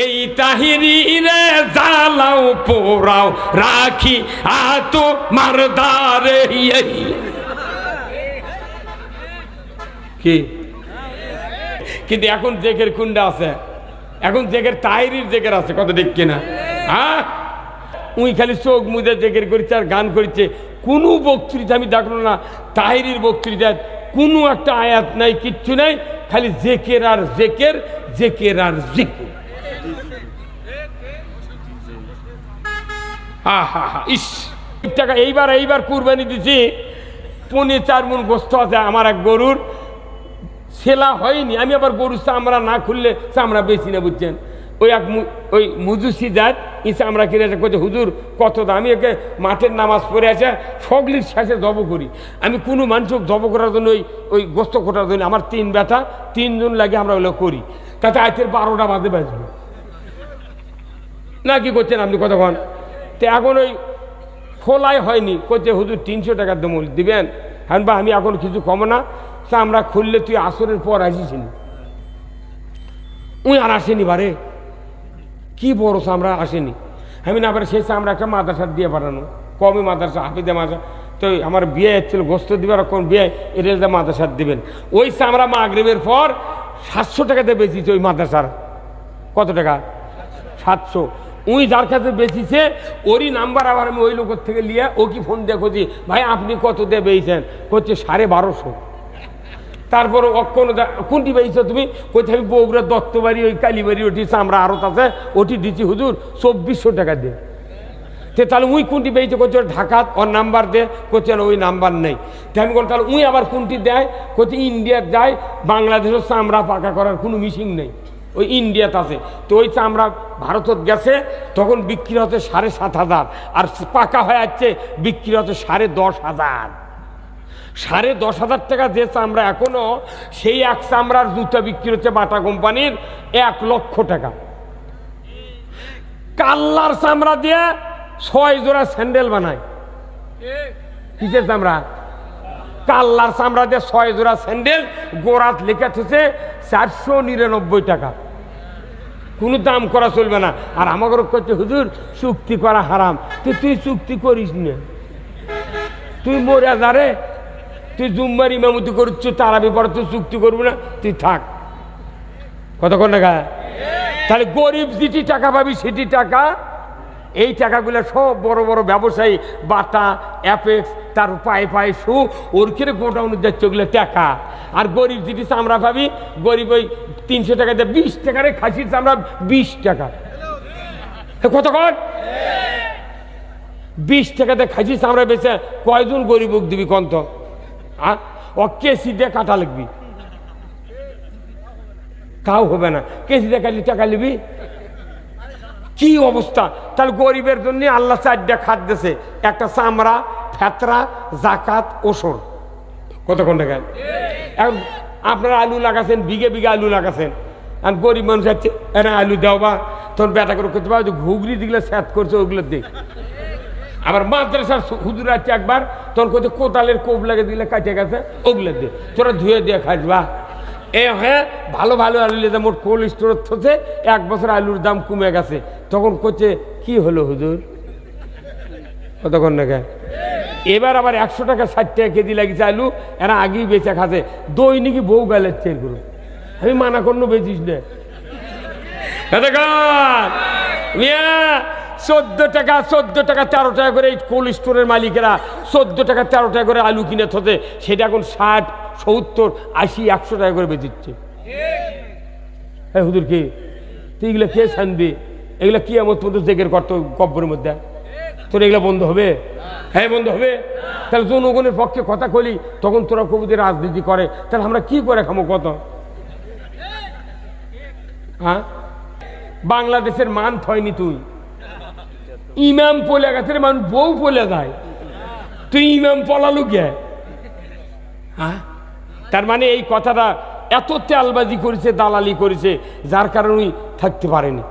এই তাহিরি রে জ্বালাও পোড়াও রাখি আতো মারদারে কি কিন্তু এখন জেকের কুন্ডা আছে, এখন জেকের তাহিরির জেকের আছে, কত ঠিক কিনা? হ্যাঁ, উই খালি চোখ মুজে জেকের করছে আর গান করছে। কোনো বক্তৃতা আমি দেখলো না তাহিরির বক্তৃতায় কোনো একটা আয়াত নাই, কিচ্ছু নাই, খালি জেকের আর জেকের, জেকের আর জিকির। ইস টাকা এইবার কুরবানি দিছি, 4.5 মণ গোস্ত আছে আমার এক গরুর, সেলা হয়নি। আমি আবার গরুর চামড়া না খুললে চামড়া বেশি না, বুঝছেন? ওই মুজুসি জাত ই চামড়া কিনে করছে, হুজুর কত দাম? আমি একে মাঠের নামাজ পড়ে আছে সগলির শেষে জব করি। আমি কোনো মানুষকে জব করার জন্য ওই গোস্ত খোটার জন্য আমার 3 ব্যথা, 3 জন লাগে আমরা ওগুলো করি, তাতে আজকের 12টা বাজে বাজবে না। কি করছেন আপনি কতক্ষণ? তো এখন ওই খোলাই হয়নি, করছে হুজুর 300 টাকা দমল দিবেন। হ্যাঁ বা আমি এখন কিছু কম না, চামড়া খুললে তুই আসরের পর আসিসনি। উই আর আসেনি বারে, কি বড় চামড়া আসেনি। আমি না পারে সেই চামড়া একটা মাদ্রাসা দিয়ে পাঠানো, কমই মাদ্রাসা হাফিজে মাদ্রাসা। তো আমার বিয়ে হচ্ছিল, গোস্ত দিবার কোন বিয়ে, এটা মাদ্রাসা দিবেন। ওই চামড়া মাগরিবের পর 700 টাকাতে বেচিছে ওই মাদ্রাসার। কত টাকা? 700। উই যার কাছে বেচিছে ওরই নাম্বার আবার আমি ওই লোকের থেকে নিয়ে ও কি ফোন দিয়ে খুঁজি, ভাই আপনি কত দিয়ে বেচেন? করছে 1250। তারপর কোনটি বেচছো তুমি? কোথায়? আমি বগুড়া দত্তবাড়ি ওই কালীবাড়ি ওটি চামড়া আড়ত আছে, ওটি দিচ্ছি হুজুর 2400 টাকা দিয়ে। তাহলে উই কোনটি বেচছে? করছে ঢাকাত, ওর নাম্বার দে। করছে ওই নাম্বার নেই। আমি বল তাহলে উই আবার কোনটি দেয়? করছে ইন্ডিয়ার যায়, বাংলাদেশের চামড়া পাকা করার কোনো মেশিন নেই, ওই ইন্ডিয়াতে আছে। তো ওই চামড়া ভারতত গেছে, তখন বিক্রি হচ্ছে 7,500, আর পাকা হয়ে যাচ্ছে বিক্রি হচ্ছে 10,500। 10,500 টাকা যে চামড়া এখনো, সেই এক চামড়ার জুতা বিক্রি হচ্ছে বাটা কোম্পানির 1 লক্ষ টাকা। কাল্লার চামড়া দিয়ে 6 জোড়া স্যান্ডেল বানায়। কিসের চামড়া? কাল্লার চামড়া দিয়ে 6 জোড়া স্যান্ডেল, গোড়াত লেখা হচ্ছে 499 টাকা। কোনো দাম করা চলবে না। আর আমাকে করছে হুজুর চুক্তি করা হারাম। তুই চুক্তি করিস না, তুই মরে যারে, তুই জুম্মার ইমামতি করছ, তারাবি পরে তুই চুক্তি করবি না, তুই থাক। কতক্ষণ টাকা? তাহলে গরিব যেটি টাকা পাবি সেটি টাকা, এই টাকাগুলো সব বড় বড় ব্যবসায়ী, বাটা, অ্যাপেক্স, তার পায়ে পায়ে শু, ওর কিনে গোডাউনে যাচ্ছে ওগুলো টাকা। আর গরিব যেটি চামড়া পাবি, গরিব ওই 300 টাকা দিয়ে 20 টাকারে খাসির চামড়া 20 টাকা। কতক্ষণ? 20 টাকাতে খাসির চামড়া বেচে কয়জন গরিব দিবি কন্ত? ও কেসি দিয়ে কাটা লিখবি, তাও হবে না। কেসি দিয়ে কাটলি টাকা নিবি, কি অবস্থা? তাহলে গরিবের জন্য আল্লাহ 4টা খাত দিয়েছে, একটা চামড়া, ফেতরা, জাকাত, ওসর। কতক্ষণ টাকা? এখন আপনারা আলু লাগাছেন, বিঘে বিঘে আলু লাগাছেন, আর গরিব মানুষ যাচ্ছে এরা আলু দাও বা তোর বেটা করে করতে পারো, ঘুগরি যেগুলো স্যাত করছে ওগুলো দেখ। আবার মাদ্রাসার হুজুর আছে একবার, তোর কোথায় কোদালের কোপ লাগে দিলে কাটে গেছে, ওগুলো দে, তোরা ধুয়ে দিয়ে খাসবা। হ্যাঁ, ভালো ভালো আলু নিয়ে মোট কোল্ড স্টোর হচ্ছে, 1 বছর আলুর দাম কমে গেছে। তখন করছে কি হলো হুজুর? কতক্ষণ টাকা? এবার আবার 100 টাকা 60 টাকা কেজি লাগিয়েছে আলু, এরা আগেই বেচে খাচ্ছে। দৈনিকই বউ গালের চেয়ে করো, আমি মানা করলো বেচিস না। 14 টাকা 13 টাকা করে এই কোল্ড স্টোরের মালিকেরা 14 টাকা 13 টাকা করে আলু কিনে থতে, সেটা এখন 60, 70, 80, 100 টাকা করে বেচিচ্ছে। হ্যাঁ হুজুর কি তুই এগুলো কে ছানবি? এগুলো কি আমার মতো জেগের করতো কব্বরের মধ্যে, তোর এগুলো বন্ধ হবে? হ্যাঁ বন্ধ হবে। তাহলে জনগণের পক্ষে কথা কলি, তখন তোরা কবিদের রাজনীতি করে, তাহলে আমরা কি করে খামো কত? হ্যাঁ, বাংলাদেশের মান থয়নি তুই, ইমাম পলে গেছে, মানুষ বউ পলে যায়, তুই ইমাম পলালু গে? হ্যাঁ, তার মানে এই কথাটা এত তেলবাজি করেছে, দালালি করেছে, যার কারণে থাকতে পারেনি।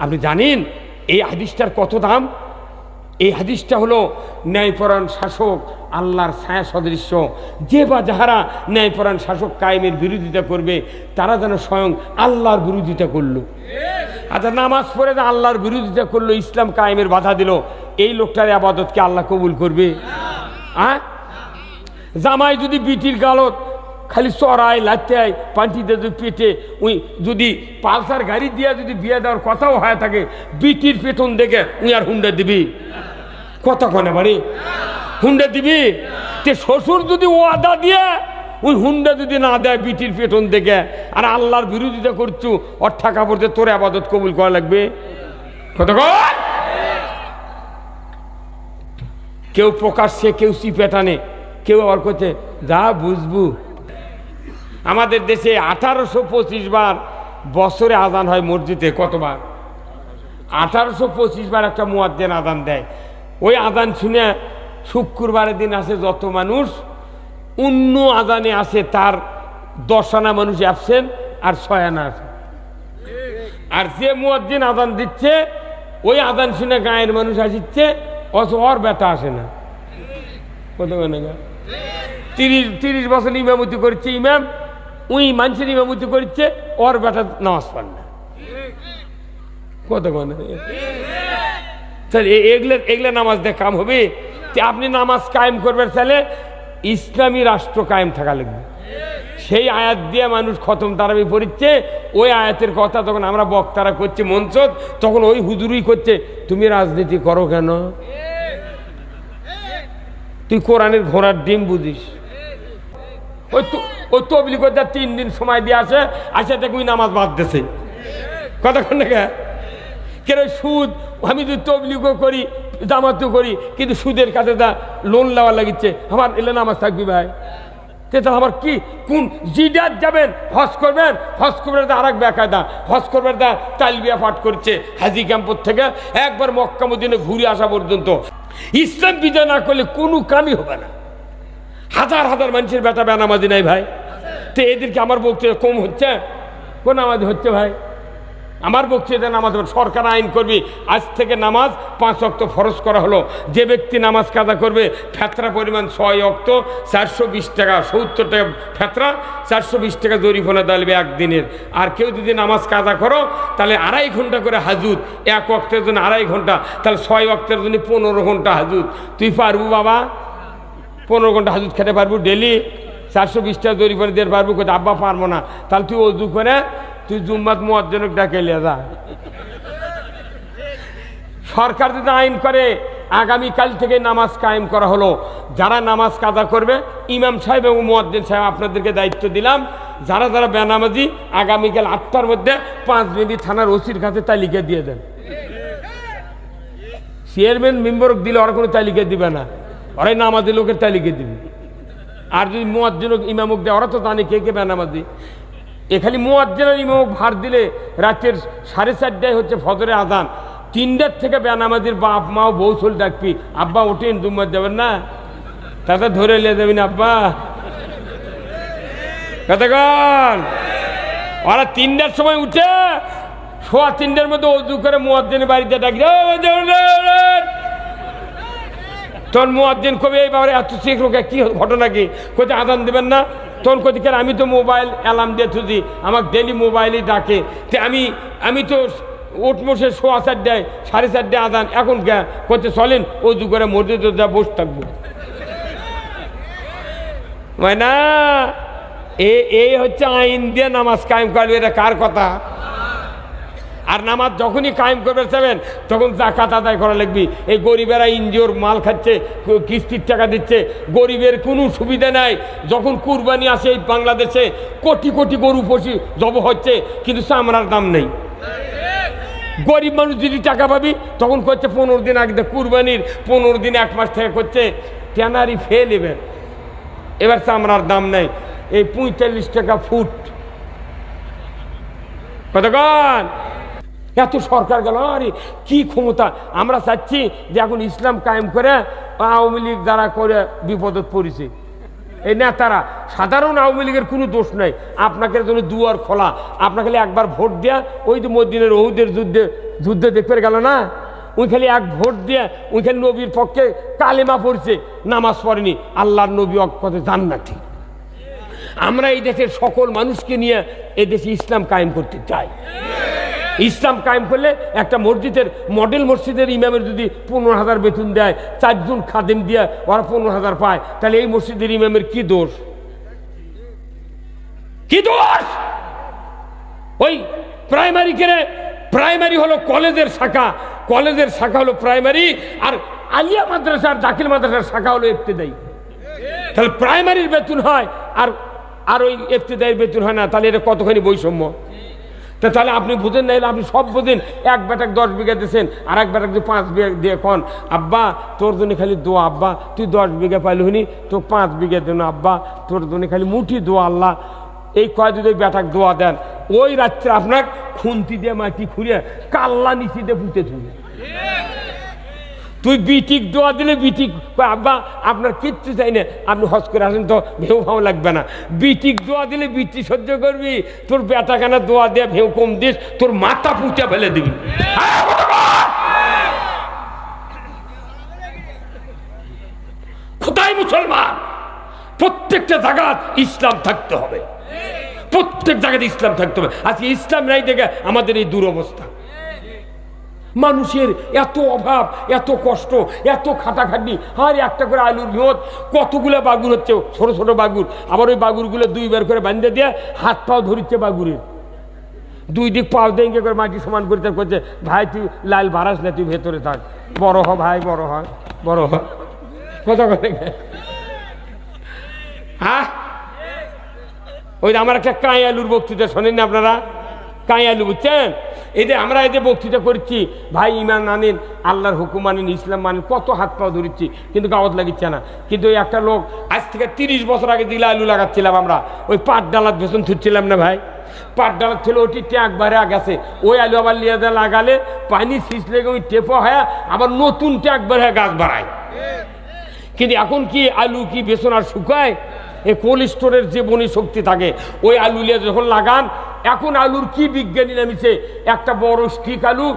আপনি জানেন এই হাদিসটার কত দাম? এই হাদিসটা হলো ন্যায়পরায়ণ শাসক আল্লাহর ছায়া সদৃশ্য। যে বা যাহারা ন্যায়পরায়ণ শাসক কায়েমের বিরোধিতা করবে তারা যেন স্বয়ং আল্লাহর বিরোধিতা করলো। আচ্ছা, নামাজ পড়ে যে আল্লাহর বিরোধিতা করলো, ইসলাম কায়েমের বাধা দিল, এই লোকটার আবাদতকে আল্লাহ কবুল করবে? জামাই যদি বিটির গালত খালি চড়ায় লাচ্চায় পান্টিতে যদি পেটে উই যদি পালসার গাড়ি দিয়া যদি বিয়ে দেওয়ার কথাও হয়ে থাকে, বিটির পেটন দেখে উই আর হুন্ডা দিবি? কথা কনে বাড়ি হুন্ডা দিবি? তে শ্বশুর যদি ওয়াদা দিয়ে ওই হুন্ডা যদি না দেয় বিটির পেটন দেখে, আর আল্লাহর বিরোধিতা করছু, ওর ঠাকা পড়তে তোর আবাদত কবুল করা লাগবে? কথা কন। কেউ প্রকাশ্যে, কেউ চিপেটানে, কেউ আবার করছে যা বুঝবু। আমাদের দেশে 1825 বার বছরে আজান হয় মসজিদে। কতবার? 1825 বার একটা মুয়াজ্জিন আজান দেয়। ওই আজান শুনে শুক্রবারের দিন আসে যত মানুষ, অন্য আজানে আসে তার 10 আনা মানুষ অ্যাবসেন্ট আর 6 আনা আছে। আর যে মুয়াজ্জিন আজান দিচ্ছে ওই আজান শুনে গায়ের মানুষ আসছে, অথচ ওর বেটা আসে না। কত 30 বছর ইমামতি করছে ইমাম, ওই মানুষের ইমামতি করছে, ওর বেটা নামাজ পড়ে না। কত এগুলো নামাজ দিয়ে কাম হবে? আপনি নামাজ কায়েম করবেন চাইলে ইসলামী রাষ্ট্র কায়েম থাকা লাগবে। সেই আয়াত দিয়ে মানুষ খতম তারাবি পড়ছে, ওই আয়াতের কথা তখন আমরা বক্তারা করছি মঞ্চ, তখন ওই হুজুরই করছে তুমি রাজনীতি করো কেন? তুই কোরআনের ঘোড়ার ডিম বুঝিস? ওই তবলিগ 3 দিন সময় দিয়ে আসে, আসে দেখুই নামাজ বাদ দিছে। কতক্ষণ না কেন সুদ? আমি যদি তবলিগও করি, জামাতও করি, কিন্তু সুদের কাছে যা লোন নেওয়া লাগিচ্ছে, আমার এলে নামাজ থাকবি ভাই? তাহলে আমার কি কোন জিডার যাবেন হজ করবেন? হজ করবেন আর এক বেকায়দা, হজ করবেন দা তালবিয়া পাঠ করছে হাজি ক্যাম্পর থেকে একবার মক্কা মদিনা ঘুরে আসা পর্যন্ত। ইসলাম বিজয় না করলে কোনো কামই হবে না। হাজার হাজার মানুষের বেটা বেনামাজি নাই ভাই। তো এদেরকে আমার বক্তব্য কম হচ্ছে? কোন নামাজ হচ্ছে ভাই? আমার বক্তব্য নামাজ সরকার আইন করবি, আজ থেকে নামাজ 5 ওয়াক্ত ফরজ করা হলো। যে ব্যক্তি নামাজ কাজা করবে ফেতরা পরিমাণ 6 ওয়াক্ত, 420 টাকা, 70 টাকা ফেতরা, 420 টাকা জরিমানা দিবে একদিনের। আর কেউ যদি নামাজ কাজা করো তাহলে 2.5 ঘন্টা করে হাজুত, 1 ওয়াক্তের জন্য 2.5 ঘন্টা, তাহলে 6 ওয়াক্তের জন্য 15 ঘন্টা হাজুত। তুই পারবো বাবা? 15 ঘন্টা হাজুত খেতে পারবো ডেলি? 420 টাকা জরিমানা দিতে পারবো? কোথায় আব্বা পারবো না। তাহলে তুই অজু করে তুই জুম্মাত মুয়াজ্জিনকে ডাকে লিয়ে যা। সরকার যদি আইন করে আগামীকাল থেকে নামাজ কায়েম করা হলো, যারা নামাজ কাজা করবে ইমাম সাহেব এবং মুয়াজ্জিন সাহেব আপনাদেরকে দায়িত্ব দিলাম, যারা যারা বেনামাজি আগামীকাল 8টার মধ্যে 5 মিনিট থানার ওসির কাছে তালিকা দিয়ে দেন। চেয়ারম্যান মেম্বারক দিলে ওরা কোনো তালিকা দিবে না, ওরাই নামাজি লোকের তালিকা দিবে। আর যদি মুয়াজ্জিন ইমামক দেয়, ওরা তো জানে কে কে বেনামাজি। এখানে মুয়াজ্জিন আর ইমামক ভার দিলে রাতের 4:30টায় হচ্ছে ফজরের আজান, 3টার থেকে বেনামাজির বাপ মাও বউ চল ডাকবি, আব্বা ওঠেন জুম্মাত যাবেন না, তাতে ধরে নিয়ে যাবেন আব্বা। কতক্ষণ? ওরা 3টার সময় উঠে 3:15 মধ্যে অজু করে মুয়াজ্জিনের বাড়িতে ডাকি, তখন মুয়াজ্জিন কবি এই বাবারে এত শিখ লোকে কি ঘটনা কি? কোথায় আজান দেবেন না? তখন কোথায় কেন? আমি তো মোবাইল অ্যালার্ম দিয়ে থুজি, আমাকে ডেলি মোবাইলই ডাকে। তো আমি তো উঠমোসে 4:15 4:30 আজান, এখন কে করতে চলেন অজু করে মসজিদে যা বসে থাকবো না। এই হচ্ছে আইন দিয়ে নামাজ কায়েম করবে, এটা কার কথা? আর নামাজ যখনই কায়েম করবে চাবেন তখন যাকাত আদায় করা লাগবে। এই গরিবেরা ইনজিওর মাল খাচ্ছে, কিস্তির টাকা দিচ্ছে, গরিবের কোনো সুবিধা নাই। যখন কুরবানি আসে এই বাংলাদেশে কোটি কোটি গরু পশু জব হচ্ছে, কিন্তু চামড়ার দাম নেই। গরিব মানুষ যদি টাকা পাবি তখন করছে 15 দিন আগে কুরবানির 15 দিন 1 মাস থেকে করছে ট্যানারি ফেয়ে নেবেন, এবার চামড়ার দাম নেই। এই 45 টাকা ফুট। কতক্ষণ? এত সরকার গেল, আরে কি ক্ষমতা! আমরা চাচ্ছি যে এখন ইসলাম কায়েম করে আওয়ামী লীগ যারা করে বিপদত পড়েছে এই নেতারা, সাধারণ আওয়ামী লীগের কোনো দোষ নাই। আপনাকে জন্য দুয়ার খোলা, আপনাকে একবার ভোট দেয়া, ওই তো মদিনার উহুদের যুদ্ধে দেখতে গেল না, ওই খালি এক ভোট দিয়ে ওই খালি নবীর পক্ষে কালেমা পড়ছে, নামাজ পড়েনি, আল্লাহর নবী কথা জান্নাতি। আমরা এই দেশের সকল মানুষকে নিয়ে এই দেশে ইসলাম কায়েম করতে চাই। ইসলাম কায়েম করলে একটা মসজিদের মডেল মসজিদের ইমামের যদি 15,000 বেতন দেয়, 4 জন খাদেম দিয়ে ওরা 15,000 পায়, তাহলে এই মসজিদের ইমামের কি দোষ? কি দোষ? ওই প্রাইমারি কেনে, প্রাইমারি হলো কলেজের শাখা, কলেজের শাখা হলো প্রাইমারি, আর আলিয়া মাদ্রাসা আর দাখিল মাদ্রাসার শাখা হলো ইবতেদায়ী। তাহলে প্রাইমারির বেতন হয় আর ওই ইবতেদায়ীর বেতন হয় না, তাহলে এটা কতখানি বৈষম্য? তাহলে আপনি বুঝেন না, আপনি সব বুঝেন। এক বেটাক 10 বিঘা দিয়েছেন, আর এক বেটাক 5 বিঘা দিয়ে কন আব্বা তোর জন্য খালি দোয়া, আব্বা তুই 10 বিঘা পাইলি হনি, তো 5 বিঘা দেন আব্বা তোর জন্য খালি মুঠি দোয়া আল্লাহ, এই কয় যদি বেটাক দোয়া দেন, ওই রাত্রে আপনার খুন্তি দিয়ে মাটি খুঁড়িয়ে কাল্লা নিচি দিয়ে পুঁতে থুবে। তুই বিটিক দোয়া দিলে বিটিক আব্বা আপনার কিচ্ছু চাই না, আপনি হজ করে আসেন তো ভেউ ভাও লাগবে না। বিটিক দোয়া দিলে বিটি সহ্য করবি, তোর বেটাখানা দোয়া দিয়ে ভেউ কম দিস, তোর মাথা পুঁতে ফেলে দিবি। কোথায় মুসলমান? প্রত্যেকটা জায়গায় ইসলাম থাকতে হবে, প্রত্যেক জায়গায় ইসলাম থাকতে হবে। আজকে ইসলাম নাই দেখে আমাদের এই দুরবস্থা। মানুষের এত অভাব, এত কষ্ট, এত খাটাখাটি, আর একটা করে আলুর নিয়ত কতগুলো বাগুর হচ্ছে, ছোট ছোট বাগুর, আবার ওই বাগুরগুলো 2 বার করে বাঁধতে দিয়ে হাত পাও ধরিচ্ছে বাগুরের, 2 দিক পাও দিয়ে করে মাটি সমান করতে করছে। ভাই তুই লাল বাড়াস না, তুই ভেতরে থাক, বড় হ ভাই, বড় হয়, বড় হ, কথা কথা। হ্যাঁ, ওই আমার একটা কাঁই আলুর বক্তৃতা শোনেন না আপনারা? কাঁই আলু বুঝছেন? এই যে আমরা এই যে বক্তৃতা করছি, ভাই ইমান আনেন, আল্লাহর হুকুম মানেন, ইসলাম মানেন, কত হাত পাও ধরিচ্ছি, কিন্তু গাওয়াত লাগিচ্ছে না। কিন্তু ওই একটা লোক আজ থেকে 30 বছর আগে দিলে আলু লাগাচ্ছিলাম আমরা, ওই পাট ডালার ভেতন থুচ্ছিলাম না ভাই, পাট ডালার ছিল ওটি ট্যাঁক বাড়ে গেছে, ওই আলু আবার লিয়ে লাগালে পানি ছিঁচলে ওই টেপো হয়, আবার নতুন ট্যাঁক বাড়ে গাছ বাড়ায়। কিন্তু এখন কি আলু কি বেসন আর শুকায়? এই কোল্ড স্টোরের যে বনি শক্তি থাকে, ওই আলু লিয়ে যখন লাগান, এখন আলুর কি বিজ্ঞানী নামিছে, একটা বড় স্টিক আলু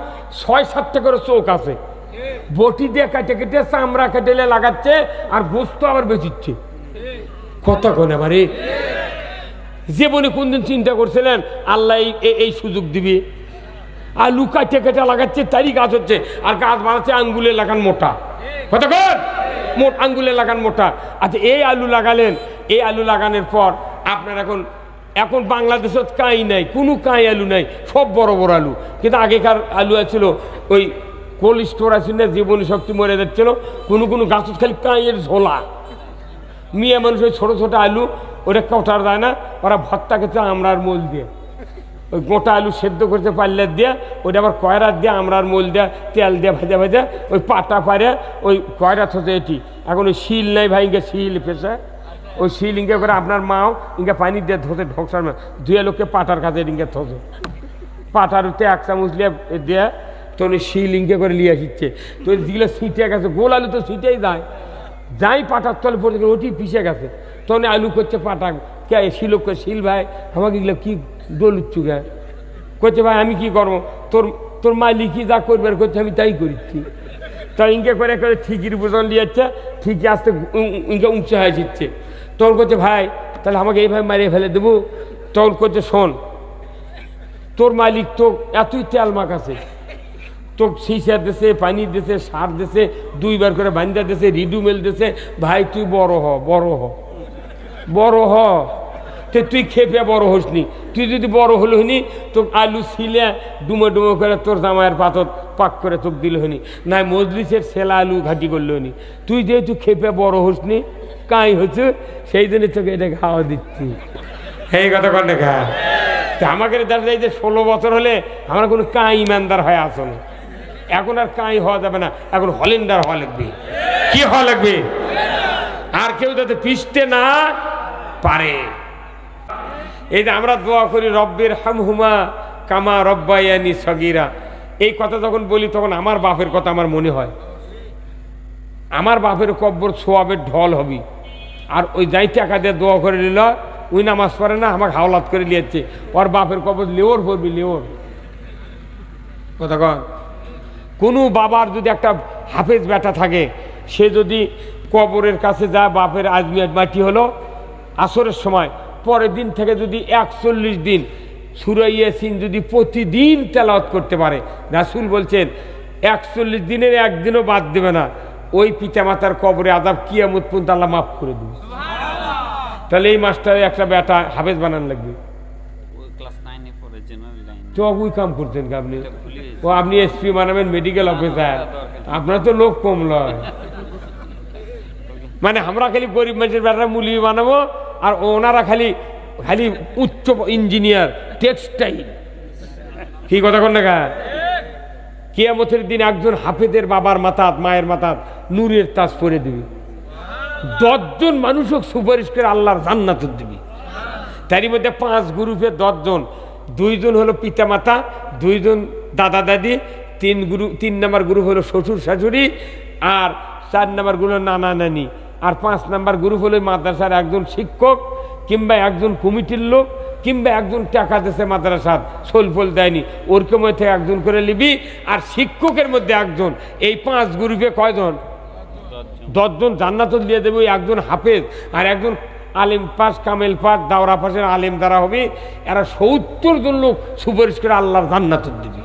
6-7টা করে চোখ আছে, বটি দিয়ে কেটে কেটে চামড়া কেটেলে লাগাচ্ছে, আর গোস্ত আবার বেচিচ্ছে। কত কোন আমারে যে বনি কোনদিন চিন্তা করছিলেন আল্লাহ এই সুযোগ দিবি? আলু কাটে কেটে লাগাচ্ছে, তারই গাছ হচ্ছে, আর গাছ বানাচ্ছে আঙ্গুলে লাগান মোটা, কতক্ষণ মোট আঙ্গুলে লাগান মোটা। আচ্ছা, এই আলু লাগালেন, এই আলু লাগানোর পর আপনার এখন বাংলাদেশত কাঁই নাই, কোনো কাঁই আলু নাই, সব বড় বড় আলু। কিন্তু আগেকার আলু আছিল ওই কোল্ড স্টোর আছে না, জীবনী শক্তি মরে যাচ্ছিল, কোনো কোনো গাছত খালি কাঁইয়ের ঝোলা। মেয়ে মানুষ ওই ছোটো ছোটো আলু ওটা কটার যায় না, ওরা ভর্তা খেতে আমরার মোল দিয়ে, ওই গোটা আলু সেদ্ধ করতে পারলে দিয়ে ওইটা আবার কয়রার দিয়ে আমরার মোল দেয়া তেল দিয়ে ভাজা ভাজা ওই পাটা পারে ওই কয়রা থতে এটি। এখন ওই শিল নাই ভাই, ইঙ্গে শিল পেশা, ওই শিল ইঙ্গে করে আপনার মাও ইঙ্গে পানি দিয়ে ধোতে ঢোকসার ধুয়ে লোককে পাটার কাছে ইঙ্গে থতে, পাটার উঠতে 1 চামচ লিয়ে দেয়া তো উনি শিল ইঙ্গে করে লিয়ে আসিচ্ছে। তো যেগুলো ছিটে গেছে, গোল আলু তো ছিটেই যায়, যাই পাটার তলে পড়ে ওটি পিছিয়ে গেছে, তখন আলু করছে পাটা কে শিলক শিল ভাই আমাকে এগুলো কি ডলুচ্ছু গে করছে, ভাই আমি কি করবো, তোর মালিকই যা করবার করছে আমি তাই করিচ্ছি। তা ইঙ্কে করে করে ঠিকির বোঝন লিয়েছে, ঠিকই আসতে ইঙ্কে উঁচু হয়ে যাচ্ছে। তখন করছে ভাই তাহলে আমাকে এইভাবে মারিয়ে ফেলে দেবো? তখন করছে শোন, তোর মালিক তো এতই তেল মাখাছে, তো সিসা দেশে, পানি দেশে, সার দেশে, 2 বার করে বান্ধা দেশে, রিডুমেল দেশে, ভাই তুই বড় হ, বড় হ, বড় হ, তুই খেপে বড় হসনি। তুই যদি বড় হলো হনি, তোর আলু ছিলে ডুমো ডুমো করে তোর জামাইয়ের পাথর পাক করে তোকে দিল হনি, নাই মজলিসের ছেলা আলু ঘাটি করলো হনি। তুই যেহেতু খেপে বড় হসনি, কাই হচ্ছে, সেই জন্য তোকে এটা খাওয়া দিচ্ছি। এই কথা কর দেখা আমাকে দেখা এই যে 16 বছর হলে আমরা কোনো কাই ইমানদার হয়ে আসো না। এখন আর কাই হওয়া যাবে না, এখন হলেন্ডার হওয়া লাগবে। কি হওয়া লাগবে? আর কেউ যাতে পিছতে না পারে। এই যে আমরা দোয়া করি রব্বির হামহুমা কামা রব্বায়ানি সগীরা, এই কথা যখন বলি তখন আমার বাপের কথা আমার মনে হয়। আমার বাপের কব্বর সোয়াবের ঢল হবি, আর ওই যাই টাকা দিয়ে দোয়া করে নিল, ওই নামাজ পড়ে না, আমাকে হাওলাত করে নিয়েছে, ওর বাপের কব্বর লেওর পড়বি, লেওর কথা কন। কোনো বাবার যদি একটা হাফেজ বেটা থাকে, সে যদি কবরের কাছে যায়, বাপের আজমিয়াত মাটি হলো আসরের সময়, পরের দিন থেকে যদি 41 দিন সূরা ইয়াসিন যদি প্রতিদিন তেলাওয়াত করতে পারে, রাসূল বলছেন 41 দিনের একদিনও বাদ দেবে না, ওই পিতামাতার কবরে আযাব কিয়ামত পর্যন্ত আল্লাহ মাফ করে দেবে। তাহলে এই মাস্টারে একটা বেটা হাফেজ বানান লাগবে। তো ওই কাম করতেন কি আপনি? ও আপনি এসপি বানাবেন, মেডিকেল অফিসার, আপনার তো লোক কম লয়। মানে আমরা খালি গরিব মানুষের বেটারা মুলি বানাবো, আর ওনারা খালি খালি উচ্চ ইঞ্জিনিয়ার টেক্সটাইল। কি কথা কন না? কিয়ামতের দিন একজন হাফেজের বাবার মাথাত, মায়ের মাথাত নূরের তাজ পরে দিবি, 10 জন মানুষও সুপারিশ করে আল্লাহর জান্নাত দিবি। তারই মধ্যে 5 গ্রুপে 10 জন, 2 জন হলো পিতা মাতা, 2 জন দাদা দাদি, 3 নম্বর গ্রুপ হলো শ্বশুর শাশুড়ি, আর 4 নম্বর গ্রুপ হলো নানা নানি, আর 5 নম্বর গ্রুপ হলো মাদ্রাসার একজন শিক্ষক কিংবা একজন কমিটির লোক কিংবা একজন টাকা দিয়েছে মাদ্রাসার, সোলফল দেয়নি, ওরকে মধ্যে একজন করে নিবি। আর শিক্ষকের মধ্যে একজন। এই 5 গ্রুপে কয়জন? 10 জন জান্নাত দিয়ে দেবে। ওই একজন হাফেজ আর একজন আলিম পাস, কামেল পাস, দাওরা পাসের আলিম দ্বারা হবে। এরা 70 জন লোক সুপারিশ করে আল্লাহর জান্নাত দিবে।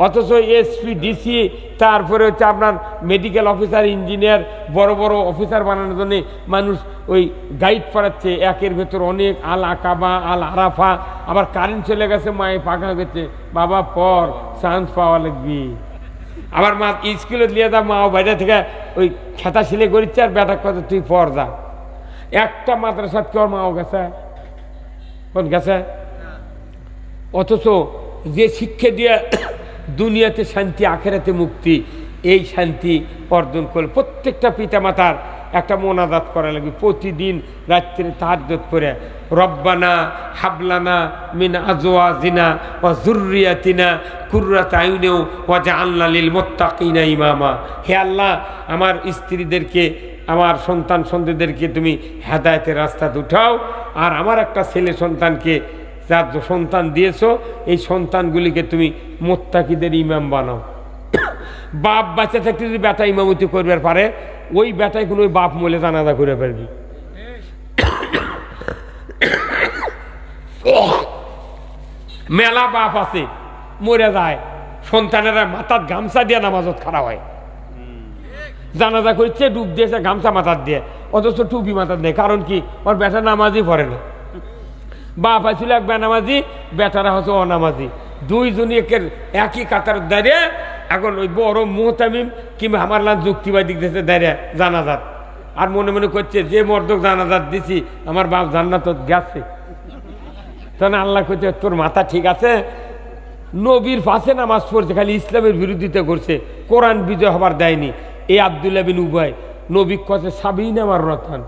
অথচ এসপি, ডিসি, তারপরে হচ্ছে আপনার মেডিকেল অফিসার, ইঞ্জিনিয়ার, বড় বড় অফিসার বানানোর জন্য মানুষ ওই গাইড পড়াচ্ছে, একের ভেতর অনেক, আল আকাবা, আল আরাফা। আবার কারেন্ট চলে গেছে, মায়ে পাকা গেছে, বাবা পর চান্স পাওয়া লাগবি। আবার মা স্কুলে নিয়ে যা, মা বাইরে থেকে ওই খেতা সিলে করিচ্ছে, আর বেটা কথা তুই পর যা। একটা মাদ্রাসাত কেউ মাও গেছে, কোন গেছে? অথচ যে শিক্ষা দিয়ে দুনিয়াতে শান্তি, আখেরাতে মুক্তি, এই শান্তি অর্জন করে প্রত্যেকটা পিতামাতার একটা মোনাজাত করা লাগবে প্রতিদিন রাত্রে তাহাজ্জুদ করে, রব্বানা হাবলানা মিন আজওয়াজিনা ওয়া যুররিয়াতিনা কুররাতা আয়ুনি ওয়াজআলনা লিল মুত্তাকিনা ইমামা। হে আল্লাহ, আমার স্ত্রীদেরকে, আমার সন্তান সন্ততিদেরকে তুমি হেদায়েতের রাস্তাতে উঠাও, আর আমার একটা ছেলে সন্তানকে, যার সন্তান দিয়েছো, এই সন্তানগুলিকে তুমি মুত্তাকিদের ইমাম বানাও। বাপ বাচ্চা থাকতে যদি বেটা ইমামতি করবার পারে, ওই বেটায় কোনো বাপ মলে জানাজা করে পারবি। মেলা বাপ আছে মরে যায়, সন্তানেরা মাথার গামছা দিয়ে নামাজত খাড়া হয়, জানাজা করছে, ডুব দিয়েছে গামছা মাথার দিয়ে, অথচ টুপি মাথার নেই। কারণ কি? ওর বেটা নামাজই পড়ে না। বাপ আছিল এক বেনামাজি, বেটারা হচ্ছে অনামাজি, 2 জনই একই কাতার দাঁড়িয়ে। এখন ওই বড় মুহতামিম কিংবা আমার লান যুক্তিবাদী দিতেছে দাঁড়িয়ে জানাজাত, আর মনে মনে করছে যে মর্দক জানাজাত দিছি আমার বাপ জান্নাত গেছে। তখন আল্লাহ করছে, তোর মাথা ঠিক আছে? নবীর পাশে নামাজ পড়ছে, খালি ইসলামের বিরোধিতা করছে, কোরআন বিজয় হবার দেয়নি। এই আব্দুল্লাহ বিন উবাই নবী কাছে সাবিনা মাররাতান,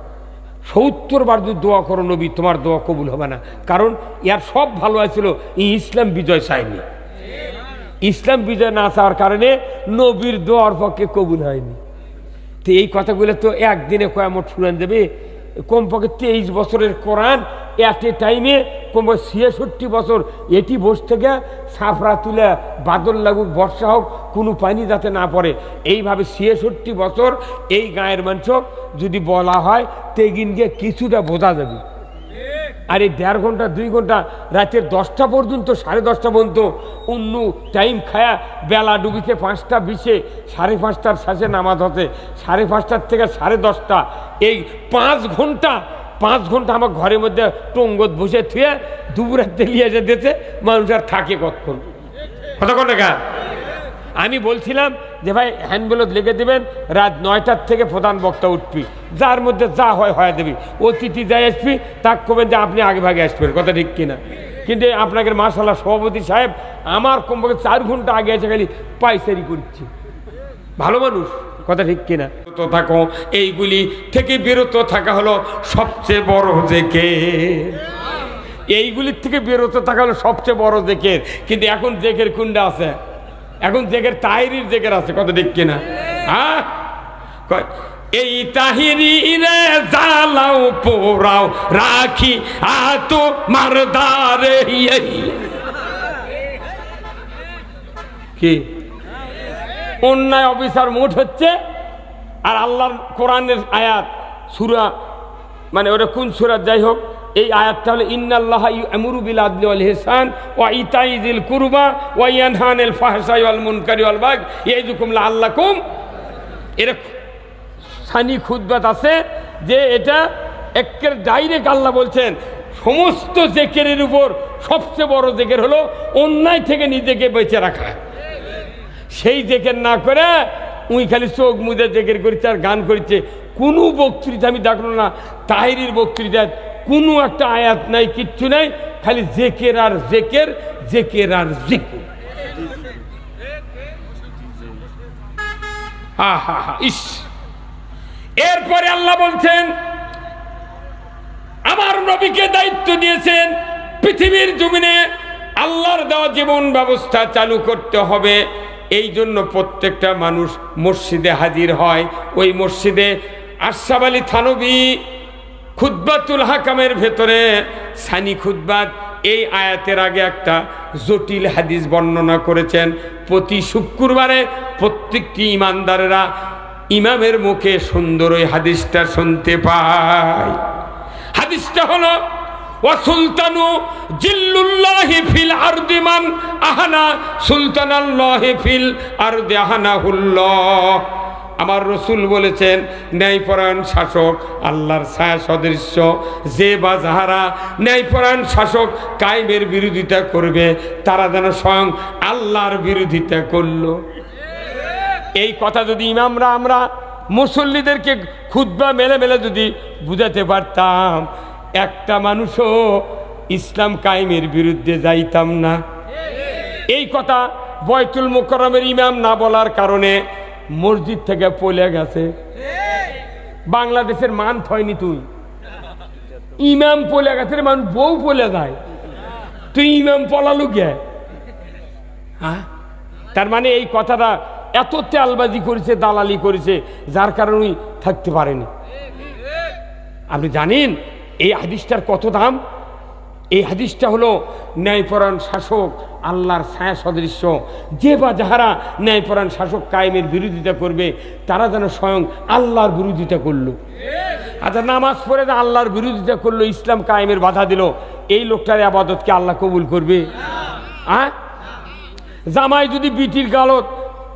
70 বার যদি দোয়া করো নবী, তোমার দোয়া কবুল হবে না। কারণ ইয়ার সব ভালো হয়েছিল, ইসলাম বিজয় চায়নি। ইসলাম বিজয় না চাওয়ার কারণে নবীর দোয়ার পক্ষে কবুল হয়নি। তো এই কথাগুলো তো একদিনে কয়ামত শুনান দেবে। কমপক্ষে 23 বছরের কোরআন এট এ টাইমে কমপক্ষে 66 বছর এটি বসে থেকে সাফরা তুলে, বাদল লাগুক, বর্ষা হোক, কোনো পানি যাতে না পড়ে, এইভাবে 66 বছর এই গায়ের মানুষ যদি বলা হয়, তেগিন গিয়ে কিছুটা বোঝা যাবে। আর এই 1.5 ঘন্টা 2 ঘন্টা রাতের 10টা পর্যন্ত, 10:30 পর্যন্ত অন্য টাইম খায়া, বেলা ডুবিতে 5টা 20-এ, 5:30টার শেষে নামাজ হতে, 5:30টার থেকে 10:30টা, এই 5 ঘন্টা আমার ঘরের মধ্যে টঙ্গত বসে থুয়ে দুপুরাতে লিয়ে যেতেছে। মানুষ আর থাকে কতক্ষণ? কতক্ষণ টাকা? আমি বলছিলাম যে ভাই হ্যান্ডবেলত লিখে দেবেন, রাত 9টার থেকে প্রধান বক্তা উঠবি, যার মধ্যে যা হয় দেবি, অতিথি যাই আসবি তাক করবেন যে আপনি আগে ভাগে আসবেন। কথা ঠিক কিনা? কিন্তু আপনাকে মাশাআল্লাহ সভাপতি সাহেব আমার কমপক্ষে 4 ঘন্টা আগে এসে খালি পাইসারি করছি, ভালো মানুষ। কথা ঠিক কিনা? তো থাকো, এইগুলি থেকে বিরত থাকা হলো সবচেয়ে বড় জিকির। এইগুলির থেকে বিরত থাকা হলো সবচেয়ে বড় জিকির। কিন্তু এখন জিকির কোনটা আছে? এখন জিকির তাহিরির জিকির আছে। কথা ঠিক কিনা? হ্যাঁ, এই তাহিরি রে জ্বালাও পোড়াও রাখি আতো মারদারে। কি অন্যায় অফিসার মোট হচ্ছে। আর আল্লাহর কোরআনের আয়াত সূরা মানে ওটা কোন সূরা যাই হোক, এই আয়াতটা হলো ইন্নাল্লাহা ইয়ামুরু বিল আদলি ওয়াল ইহসান ওয়া ইতাই যিল কুরবা ওয়া ইয়ানহা আনিল ফাহশাই ওয়াল মুনকারি ওয়াল বাগই ইয়াইযুকুম লাআল্লাকুম। এর সানি খুতবাত আছে যে এটা একের ডাইরেক্ট আল্লাহ বলছেন সমস্ত জিকিরের উপর সবচেয়ে বড় জিকির হলো অন্যায় থেকে নিজেকে বেঁচে রাখা। সেই জিকির না করে উই খালি চোখ মুজে জিকির করছে আর গান করছে। কোনো বক্তৃতা আমি দেখলো না, তাহিরির বক্তৃতায় কোনো একটা আয়াত নাই, কিচ্ছু নাই, খালি জিকির আর জিকির, জিকির আর জিকির। ইস। এরপরে আল্লাহ বলছেন আমার নবীকে দায়িত্ব দিয়েছেন পৃথিবীর জমিনে আল্লাহর দেওয়া জীবন ব্যবস্থা চালু করতে হবে। এই জন্য প্রত্যেকটা মানুষ মসজিদে হাজির হয়। ওই মসজিদে আশরাফ আলী থানভী খুতবাতুল হাকামের ভেতরে সানি খুতবাত এই আয়াতের আগে একটা জটিল হাদিস বর্ণনা করেছেন। প্রতি শুক্রবারে প্রত্যেকটি ইমানদারেরা ইমামের মুখে সুন্দর ওই হাদিসটা শুনতে পায়। হাদিসটা হলো ওয়া সুলতানু জিল্লুল্লাহি ফিল আরদি মান আহানা সুলতানাল্লাহি ফিল আরদি আহানাহুল্লাহ। আমার রসুল বলেছেন ন্যায়পরায়ণ শাসক আল্লাহর ছায়া সদৃশ্য, যে বা যাহারা ন্যায়পরায়ণ শাসক কায়েমের বিরোধিতা করবে তারা যেন স্বয়ং আল্লাহর বিরোধিতা করলো। এই কথা যদি ইমামরা আমরা মুসল্লিদেরকে খুতবা মেলে মেলে যদি বুঝাতে পারতাম, একটা মানুষও ইসলাম কায়েমের বিরুদ্ধে যাইতাম না। এই কথা বয়তুল মুকাররমের ইমাম না বলার কারণে মসজিদ থেকে পলে গেছে। বাংলাদেশের মান থয়নি, তুই ইমাম পলে গেছে, মানুষ বউ পলে যায়, তুই ইমাম পলালু গে। হ্যাঁ, তার মানে এই কথাটা এত তেলবাজি করেছে, দালালি করেছে, যার কারণে উনি থাকতে পারেনি। আপনি জানেন এই হাদিসটার কত দাম? এই হাদিসটা হলো ন্যায়পরায়ণ শাসক আল্লাহর ছায়া সদৃশ্য, যে বা যাহারা ন্যায়পরায়ণ শাসক কায়েমের বিরোধিতা করবে তারা যেন স্বয়ং আল্লাহর বিরোধিতা করলো। আচ্ছা, নামাজ পড়ে যে আল্লাহর বিরোধিতা করলো, ইসলাম কায়েমের বাধা দিল, এই লোকটার ইবাদতকে আল্লাহ কবুল করবে? জামাই যদি বিটির গালত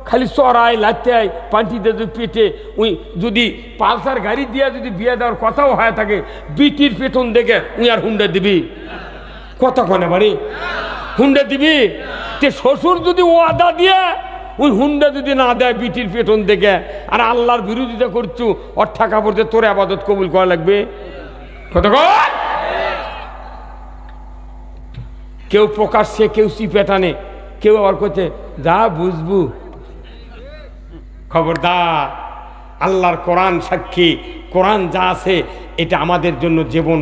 খালি চড়ায় লাত্তায় পান্টিতে যদি পেটে উই যদি পালসার গাড়ি দিয়া যদি বিয়ে দেওয়ার কথাও হয়ে থাকে, বিটির পেটন দেখে উই আর হুন্ডা দিবি? কথা কনে বাড়ি হুন্ডা দিবি? তে শ্বশুর যদি ওয়াদা দিয়ে ওই হুন্ডা যদি না দেয় বিটির পেটন দেখে, আর আল্লাহর বিরোধিতা করছু, ওর ঠাকা পড়তে তোর আবাদত কবুল করা লাগবে? কথা কয়। কেউ প্রকাশ্যে, কেউ চিপেটানে, কেউ আবার করছে যা বুঝবু। খবরদার, আল্লাহর কোরআন সাক্ষী, কোরআন যা আছে এটা আমাদের জন্য জীবন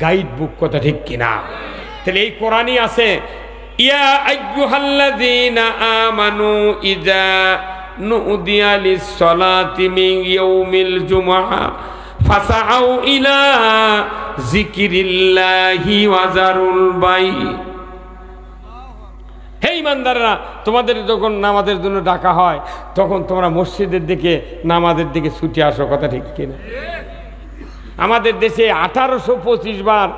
গাইড বুক, কথা ঠিক কিনা? তাহলে এই কোরআনই আছে ইয়া আইয়ুহাল্লাযীনা আমানু ইযা নুদিয়া লিস-সালাতি মিন ইয়াউমিল জুমআ ফাসআউ ইলা যিকরিল্লাহি ওয়া যারুল বাই। হে ইমানদাররা, তোমাদের যখন নামাজের জন্য ডাকা হয় তখন তোমরা মসজিদের দিকে, নামাজের দিকে ছুটে আসো, কথা ঠিক কিনা? আমাদের দেশে 1825 বার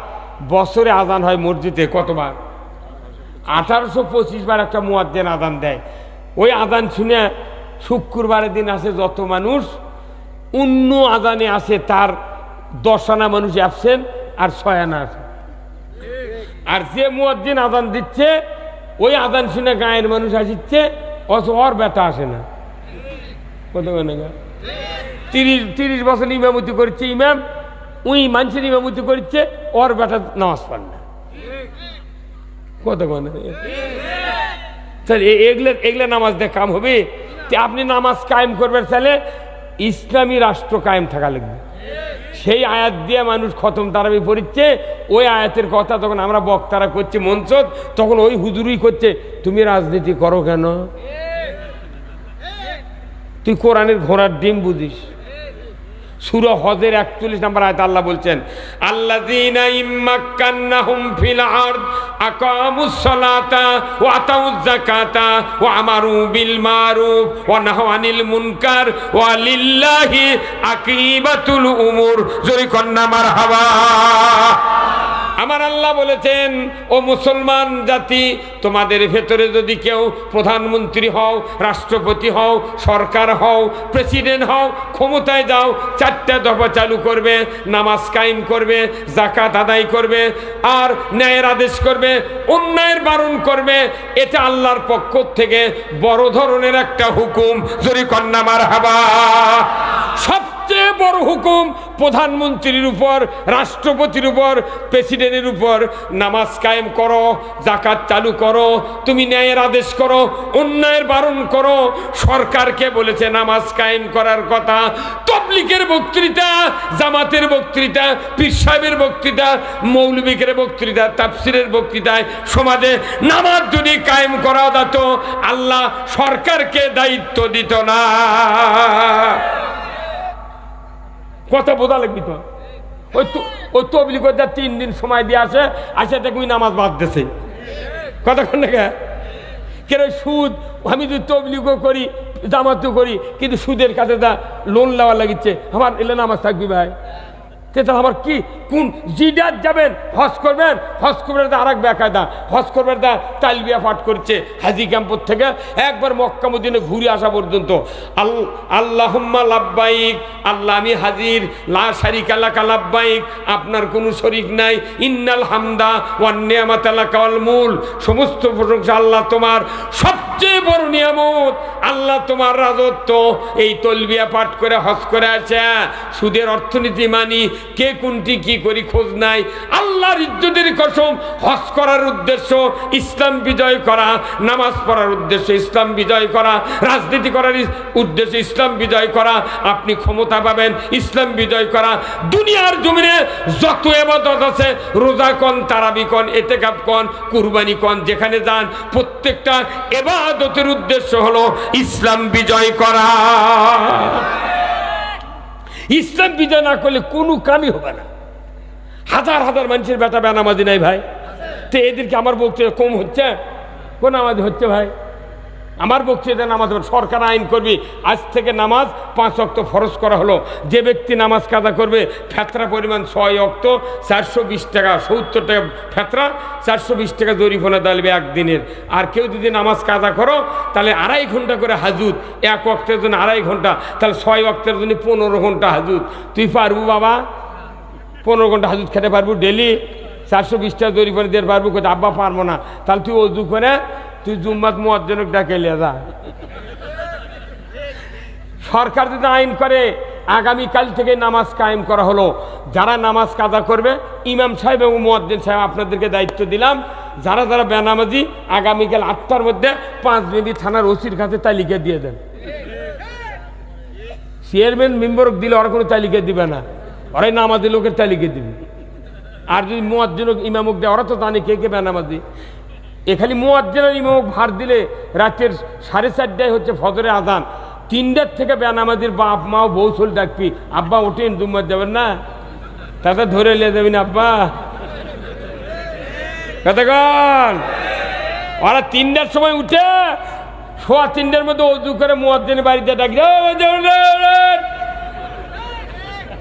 বছরে আজান হয় মসজিদে। কতবার? 1825 বার একটা মুয়াজ্জিন আজান দেয়। ওই আজান শুনে শুক্রবারের দিন আসে যত মানুষ, অন্য আজানে আসে তার 10 আনা মানুষ অ্যাবসেন্ট আর 6 আনা আছে। আর যে মুয়াজ্জিন আজান দিচ্ছে ওই আজান শুনে গায়ের মানুষ আসছে, অথচ ওর বেটা আসে না। কত 30 বছর ইমামতি করছে ইমাম, ওই মানুষের ইমামতি করছে, ওর বেটা নামাজ পড়ে না। কত এগুলো নামাজ দিয়ে কাম হবে? আপনি নামাজ কায়েম করবেন তাহলে ইসলামী রাষ্ট্র কায়েম থাকা লাগবে। সেই আয়াত দিয়ে মানুষ খতম তারাবি পড়ছে, ওই আয়াতের কথা তখন আমরা বক্তারা করছি মঞ্চ, তখন ওই হুজুরই করছে তুমি রাজনীতি করো কেন? তুই কোরআনের ঘোড়ার ডিম বুঝিস। সূরা হজের 41 নম্বর আয়াত আল্লাহ বলছেন আল্লাযীনা ইম্মাক্কান্নাহুম ফিল আরদ আকামুস সালাতা ওয়া আতাউজ যাকাতা ওয়া আমারু বিল মারুফ ওয়া নাহাউ আনিল মুনকার ওয়া লিল্লাহি আকিবাতুল উমুর। জোরে কন্না মারহাবা। আমার আল্লাহ বলেছেন, ও মুসলমান জাতি, তোমাদের ভেতরে যদি কেউ প্রধানমন্ত্রী হও, রাষ্ট্রপতি হও, সরকার হও, প্রেসিডেন্ট হও, ক্ষমতায় যাও, 4টা দফা চালু করবে, নামাজ কায়েম করবে, যাকাত আদায় করবে, আর ন্যায়ের আদেশ করবে, অন্যায়ের বারণ করবে। এটা আল্লাহর পক্ষ থেকে বড় ধরনের একটা হুকুম। জোরে কন্না মারহাবা। সবচেয়ে বড় হুকুম প্রধানমন্ত্রীর উপর, রাষ্ট্রপতির উপর, প্রেসিডেন্টের উপর। নামাজ কায়েম করো, যাকাত চালু করো, তুমি ন্যায়ের আদেশ করো, অন্যায়ের বারণ করো। সরকারকে বলেছে নামাজ কায়েম করার কথা। তবলিগের বক্তৃতা, জামাতের বক্তৃতা, পীর সাহেবের বক্তৃতা, মৌলবীদের বক্তৃতা, তাফসিরের বক্তৃতায় সমাজে নামাজ যদি কায়েম করা যেত, আল্লাহ সরকারকে দায়িত্ব দিত না। কথা বোঝা লাগবি তো। ওই তবলিগ 3 দিন সময় দিয়ে আসে দেখবি নামাজ বাদ দিছে। কতক্ষণ না কেন সুদ, আমি যদি তবলিগও করি, জামাতও করি, কিন্তু সুদের কাছে যা লোন নেওয়া লাগিচ্ছে, আমার এলে নামাজ থাকবি ভাই। তাহলে আমার কি কোন জিডার যাবেন, হজ করবেন, হজ করবেন আর এক বেকায়দা, হজ করবেন তা তালবিয়া পাঠ করছে হাজি ক্যাম্পর থেকে একবার মক্কা মদিনা ঘুরে আসা পর্যন্ত। আল্লাহুম্মা লাব্বাইক, আল্লাহ আমি হাজির, লা শারিকা লাকা লাব্বাইক, আপনার কোনো শরীক নাই, ইন্নাল হামদা ওয়ান নিয়ামাতা লাকা ওয়াল মুল, সমস্ত প্রশংসা আল্লাহ তোমার, সবচেয়ে বড় নিয়ামত আল্লাহ তোমার রাজত্ব। এই তলবিয়া পাঠ করে হজ করে আছে। সুদের অর্থনীতি মানি, কে কোনটি কি করি খোঁজ নাই। আল্লাহর ইজ্জতের কসম, হজ করার উদ্দেশ্য ইসলাম বিজয় করা, নামাজ পড়ার উদ্দেশ্য ইসলাম বিজয় করা, রাজনীতি করার উদ্দেশ্য ইসলাম বিজয় করা, আপনি ক্ষমতা পাবেন ইসলাম বিজয় করা। দুনিয়ার জমিনে যত ইবাদত আছে, রোজা কন, তারাবি কন, ইতিকাফ কন, কুরবানি কন, যেখানে যান প্রত্যেকটা ইবাদতের উদ্দেশ্য হলো ইসলাম বিজয় করা। ইসলাম বিজয় না করলে কোনো কামই হবে না। হাজার হাজার মানুষের বেটা বেনামাজি নাই ভাই। তো এদেরকে আমার বক্তৃতা কম হচ্ছে, কোন নামাজ হচ্ছে ভাই? আমার বক্তৃতা নামাজ সরকার আইন করবি, আজ থেকে নামাজ 5 ওয়াক্ত ফরজ করা হলো। যে ব্যক্তি নামাজ কাজা করবে, ফেতরা পরিমাণ 6 ওয়াক্ত, 420 টাকা, 70 টাকা ফেতরা, 420 টাকা জরিমানা দেবে একদিনের। আর কেউ যদি নামাজ কাজা করো, তাহলে 2.5 ঘন্টা করে হাজুত, 1 ওয়াক্তের জন্য 2.5 ঘন্টা, তাহলে 6 ওয়াক্তের জন্য 15 ঘন্টা হাজুত। তুই পারবো বাবা? 15 ঘন্টা হাজুত খেতে পারবো ডেলি? 420 টাকা জরিমানা দিতে পারবো? কোথায় আব্বা পারবো না। তাহলে তুই ওযু করে তুই জুম্মাত মুয়াজ্জিনকে ডাকে লিয়ে যা। সরকার যদি আইন করে আগামীকাল থেকে নামাজ কায়েম করা হলো, যারা নামাজ কাজা করবে, ইমাম সাহেব এবং মুয়াজ্জিন সাহেব আপনাদেরকে দায়িত্ব দিলাম, যারা যারা বেনামাজি আগামীকাল 8টার মধ্যে 5 মিনিট থানার ওসির কাছে তালিকা দিয়ে দেন। চেয়ারম্যান মেম্বর দিলে ওরা কোনো তালিকা দিবে না, ওরাই নামাজি লোকের তালিকা দিবে। আর যদি মুয়াজ্জিন ইমামক দেয়, ওরা তো জানে কে কে বেনামাজি। এখানে মুয়াজ্জিন আর ইমামক ভার দিলে রাতের 4:30টায় হচ্ছে ফজরের আজান, 3টার থেকে বেনামাজির বাপ মাও বউ চল ডাকবি, আব্বা ওঠেন জুম্মাত যাবেন না, তাতে ধরে নিয়ে যাবেন আব্বা। কতক্ষণ? ওরা 3টার সময় উঠে 3:15 মধ্যে ওযু করে মুয়াজ্জিনের বাড়িতে ডাকবে,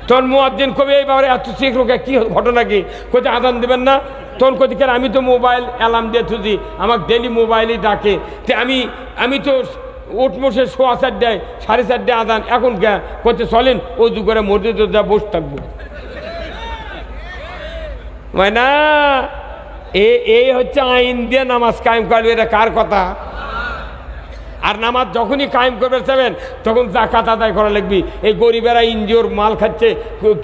তখন মুয়াজ্জিন কবে এই বাবারে এত শিখলো কি ঘটনা, কি কোথায় আজান দেবেন না? তখন কোথায় কেন, আমি তো মোবাইল অ্যালার্ম দিয়ে থুজি, আমার ডেলি মোবাইলই ডাকে, তো আমি তো উঠমোসে 4:15 4:30 আজান, এখন কে করতে চলেন ওযু করে মসজিদে যা বসে থাকবো না। এই হচ্ছে আইন দিয়ে নামাজ কায়েম করবে, এটা কার কথা? আর নামাজ যখনই কায়েম করবে চাবেন, তখন যাকাত আদায় করা লাগবে। এই গরিবেরা ইনজিওর মাল খাচ্ছে,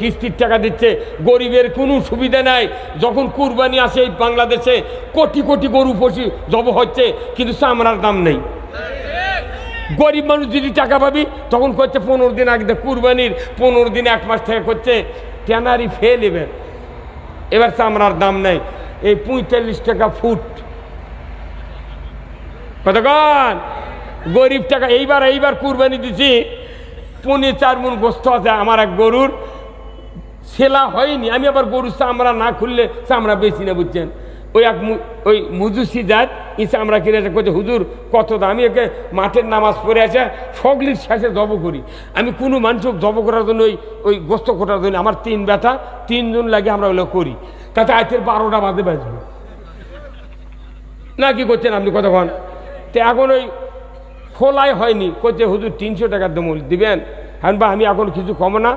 কিস্তির টাকা দিচ্ছে, গরিবের কোনো সুবিধা নাই। যখন কুরবানি আসে এই বাংলাদেশে কোটি কোটি গরু পশু জব হচ্ছে, কিন্তু চামড়ার দাম নেই। গরিব মানুষ যদি টাকা পাবি, তখন করছে 15 দিন আগে কুরবানির 15 দিন 1 মাস থেকে করছে ট্যানারি ফেল। এবার চামড়ার দাম নেই। এই 45 টাকা ফুট, কতক্ষণ? গরিব টাকা। এইবার কুরবানি দিছি, 4.5 মণ গোস্ত আছে আমার এক গরুর, সেলা হয়নি। আমি আবার গরুর চামড়া না খুললে চামড়া বেশি না, বুঝছেন? ওই ওই মুজুসি জাত ইসা আমরা কিনে করছে হুজুর কত দাম, আমি একে মাঠের নামাজ পড়ে আছে সগলির শেষে জব করি, আমি কোনো মানুষকে জব করার জন্য ওই গোস্ত কোটার জন্য আমার 3 ব্যথা 3 জন লাগে আমরা ওগুলো করি, তাতে আজকের 12টা বাজে বাজবে না, কি করছেন আপনি কতক্ষণ? তো এখন ওই খোলাই হয়নি, করছে হুজুর 300 টাকার দাম দিবেন। হ্যাঁ বা আমি এখন কিছু কম না,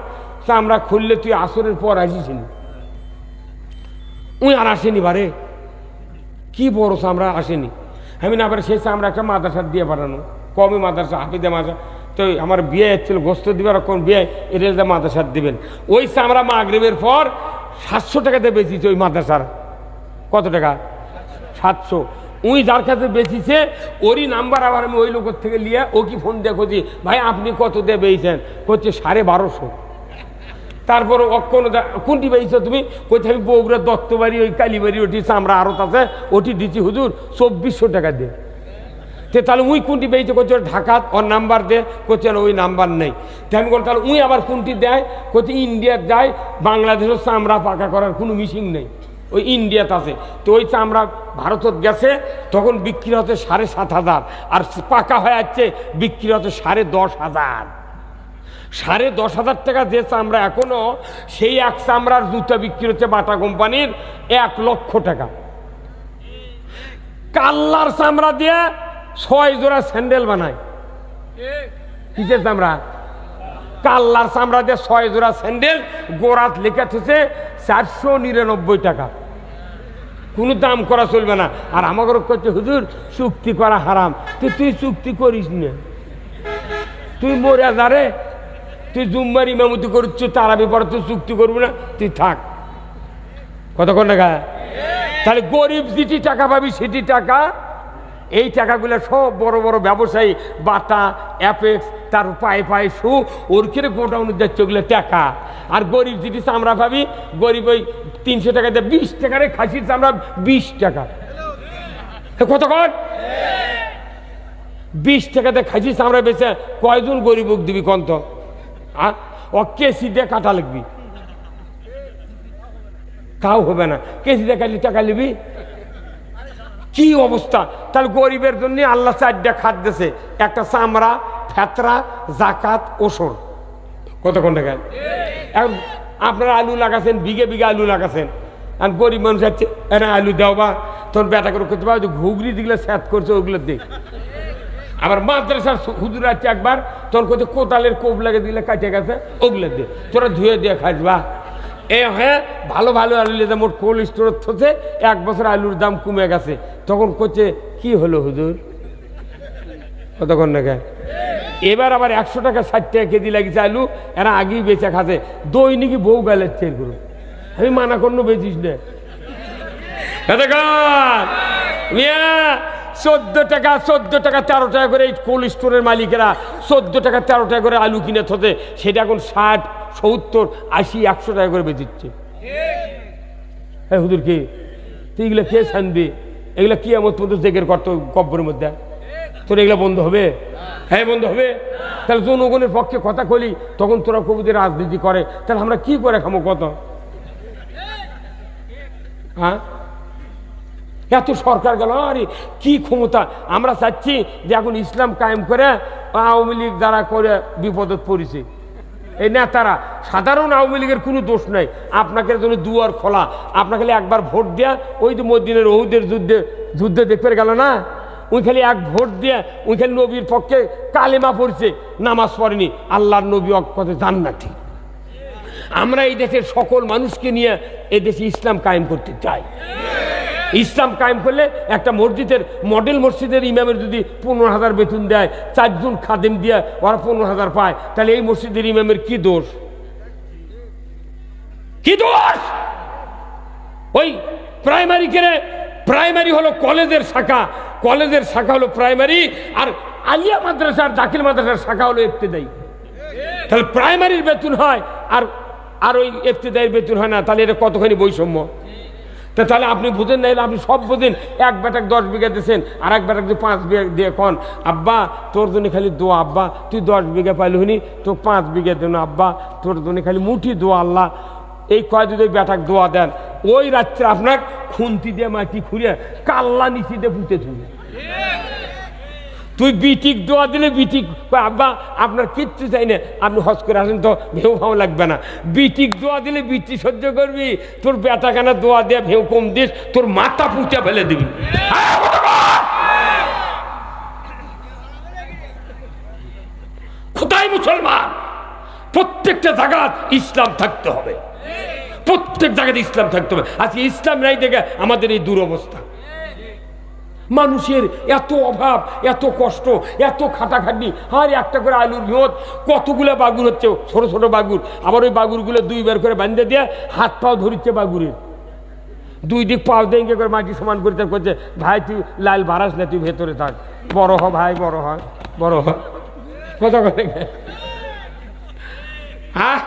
তা আমরা খুললে তুই আসরের পর আসিসনি, উই আর আসেনি বারে, কি ভরসা আমরা আসেনি। আমি না পারে শেষে আমরা একটা মাদ্রাসা দিয়ে পাঠানো, কমই মাদ্রাসা হাফিজে মাদ্রাসা, তো আমার বিয়ে এসেছিল গোস্ত দিবার কোন বিয়ে এটা মাদ্রাসা দিবেন, ওইসে আমরা মাগরিবের পর 700 টাকাতে বেচিছি ওই মাদ্রাসার। কত টাকা? 700। উই যার কাছে বেচিছে ওরই নাম্বার আবার আমি ওই লোকের থেকে নিয়ে ও কি ফোন দিয়ে খুঁজি, ভাই আপনি কত দিয়ে বেচেন? করছে 1250। তারপর কোনটি বেচছো তুমি? কোথায়? আমি বগুড়া দত্তবাড়ি ওই কালীবাড়ি ওটি আমরা আড়ত আছে ওটি দিচ্ছি হুজুর 2400 টাকা দিয়ে। তাহলে উই কোনটি বেচে? করছে ঢাকাত ওর নাম্বার দে, করছে ওই নাম্বার নেই। আমি বললাম তাহলে উই আবার কোনটি দেয়? করছে ইন্ডিয়ার যায়, বাংলাদেশের চামড়া পাকা করার কোনো মেশিন নেই, ওই ইন্ডিয়াতে আছে। তো ওই চামড়া ভারতত গেছে তখন বিক্রি হতে 7,500, আর পাকা হয়ে যাচ্ছে বিক্রি হতে 10,500। 10,500 টাকা যে চামড়া এখনো সেই এক চামড়ার জুতা বিক্রি হচ্ছে বাটা কোম্পানির 1 লক্ষ টাকা। কাল্লার চামড়া দিয়ে 6 জোড়া স্যান্ডেল বানায়। কিসের চামড়া? কাল্লার চামড়া দিয়ে 6 জোড়া স্যান্ডেল, গোড়াত লেখা থেকে 499 টাকা। কোনো দাম করা চলবে না। আর আমাকে করছে হুজুর চুক্তি করা হারাম। তুই চুক্তি করিস না, তুই মরে যারে, তুই জুম্মার ইমামতি করছ, তারাবি পরে তুই চুক্তি করবি না, তুই থাক। কতক্ষণ টাকা? তাহলে গরিব যেটি টাকা পাবি সেটি টাকা, এই টাকাগুলো সব বড় বড় ব্যবসায়ী বাটা অ্যাপেক্স তার পায়ে পায়ে শু ওর কিনে গোডাউন যাচ্ছে ওগুলো টাকা। আর গরিব যেটি চামড়া পাবি, গরিব ওই 300 টাকা দিয়ে 20 টাকারে খাসির চামড়া 20 টাকা। কতক্ষণ? 20 টাকাতে খাসির চামড়া বেচে কয়জন গরিব দিবি কন্ত? ও কেসি দিয়ে কাটা লিখবি, তাও হবে না। কেসি দিয়ে কাটলি টাকা নিবি, কি অবস্থা? তাহলে গরিবের জন্য আল্লাহ 4টা খাত দিয়েছে, একটা চামড়া, ফেতরা, জাকাত, ওসর। কতক্ষণ টাকা? এখন আপনারা আলু লাগাছেন, বিঘে বিঘে আলু লাগাছেন, আর গরিব মানুষ যাচ্ছে এরা আলু দাও বা তোর বেটা করে করতে পারো, ঘুগরি দিগুলো স্যাত করছে ওগুলো দেখ। আবার মাদ্রাসার হুজুর আছে একবার তখন করছে কোদালের কোপ লাগে দিলে কাটে গেছে ওগুলো দে, তোরা ধুয়ে দিয়ে খাসবা। হ্যাঁ ভালো ভালো আলু লেদা মোট কোল্ড স্টোর থেকে 1 বছর আলুর দাম কমে গেছে। তখন করছে কি হলো হুজুর? কতক্ষণ টাকা? এবার আবার 100 টাকা 60 টাকা কেজি লাগিয়েছে আলু, এরা আগেই বেচে খাচ্ছে। দৈনিকই বউ গেলের চেয়ে করো, আমি মানা করলো বেচিস না। 14 টাকা 13 টাকা করে এই কোল্ড স্টোরের মালিকেরা 14 টাকা 13 টাকা করে আলু কিনে থতে, সেটা এখন 60, 70, 80, 100 টাকা করে বেচিচ্ছে। হ্যাঁ হুজুর কি এগুলো কে ছানবি? এগুলো কি আমার পর্যন্ত জেগের করতো কব্বরের মধ্যে, তোর এগুলো বন্ধ হবে? হ্যাঁ বন্ধ হবে। তাহলে জনগণের পক্ষে কথা কলি, তখন তোরা কবিদের রাজনীতি করে, তাহলে আমরা কি করে খামো কত? হ্যাঁ এত সরকার গেল, আরে কি ক্ষমতা! আমরা চাচ্ছি যে এখন ইসলাম কায়েম করে আওয়ামী লীগ দ্বারা করে বিপদত পড়েছে এই নেতারা। সাধারণ আওয়ামী লীগের কোনো দোষ নাই, আপনাকে জন্য দুয়ার খোলা। আপনাকে একবার ভোট দেয়া, ওই তো মদিনের ওহুদের যুদ্ধে দেখতে গেল না, ওই খালি এক ভোট দিয়ে ওই খালি নবীর পক্ষে কালেমা পড়ছে, নামাজ পড়েনি, আল্লাহর নবী অক্ষতে জান্নাতি। আমরা এই দেশের সকল মানুষকে নিয়ে এই দেশে ইসলাম কায়েম করতে চাই। ইসলাম কায়েম করলে একটা মসজিদের মডেল মসজিদের ইমামের যদি 15,000 বেতন দেয়, 4 জন খাদেম দিয়ে ওরা 15,000 পায়, তাহলে এই মসজিদের ইমামের কি দোষ? কি দোষ? ওই প্রাইমারি কেনে, প্রাইমারি হলো কলেজের শাখা, কলেজের শাখা হলো প্রাইমারি, আর আলিয়া মাদ্রাসার দাখিল মাদ্রাসার শাখা হলো ইবতেদায়ী। তাহলে প্রাইমারির বেতন হয় আর ওই ইবতেদায়ীর বেতন হয় না, তাহলে এটা কতখানি বৈষম্য? তাহলে আপনি বুঝেন না, আপনি সব বুঝেন। এক বেটাকে 10 বিঘা দিয়েছেন, আর এক বেটাকে 5 বিঘা দিয়ে কন আব্বা তোর জন্য খালি দোয়া, আব্বা তুই 10 বিঘা পাইলি হনি, তো 5 বিঘা দেন আব্বা তোর জন্য খালি মুঠি দোয়া, আল্লাহ এই কয় যদি বেটাক দোয়া দেন, ওই রাত্রে আপনার খুন্তি দিয়ে মাটি খুঁড়ে কাল্লা নিচি দিয়ে পুঁতে থুবে। তুই বিটিক দোয়া দিলে বিটিক আব্বা আপনার কিচ্ছু চাই না, আপনি হজ করে আসেন তো ভেউ ভাও লাগবে না। বিটিক দোয়া দিলে বিটি সহ্য করবি, তোর বেটাখানা দোয়া দিয়ে ভেউ কম দিস, তোর মাথা পুঁতে ফেলে দিবি। কোথায় মুসলমান? প্রত্যেকটা জায়গায় ইসলাম থাকতে হবে, প্রত্যেক জায়গায় ইসলাম থাকতে হবে। আজকে ইসলাম নাই দেখে আমাদের এই দুরবস্থা। মানুষের এত অভাব, এত কষ্ট, এত খাটাখাটি। আর একটা করে আলুর ভিওত কতগুলো বাগুর হচ্ছে, ছোট ছোট বাগুর। আবার ওই বাগুরগুলো দুইবার করে বাঁধে দিয়ে হাত পাও ধরিচ্ছে বাগুরের, দুই দিক পাও দিয়ে করে মাটি সমান করতে করছে। ভাই তুই লাল বাড়াস না, তুই ভেতরে থাক, বড় হ ভাই, বড় হয়, বড় হ। কথা করে হ্যাঁ,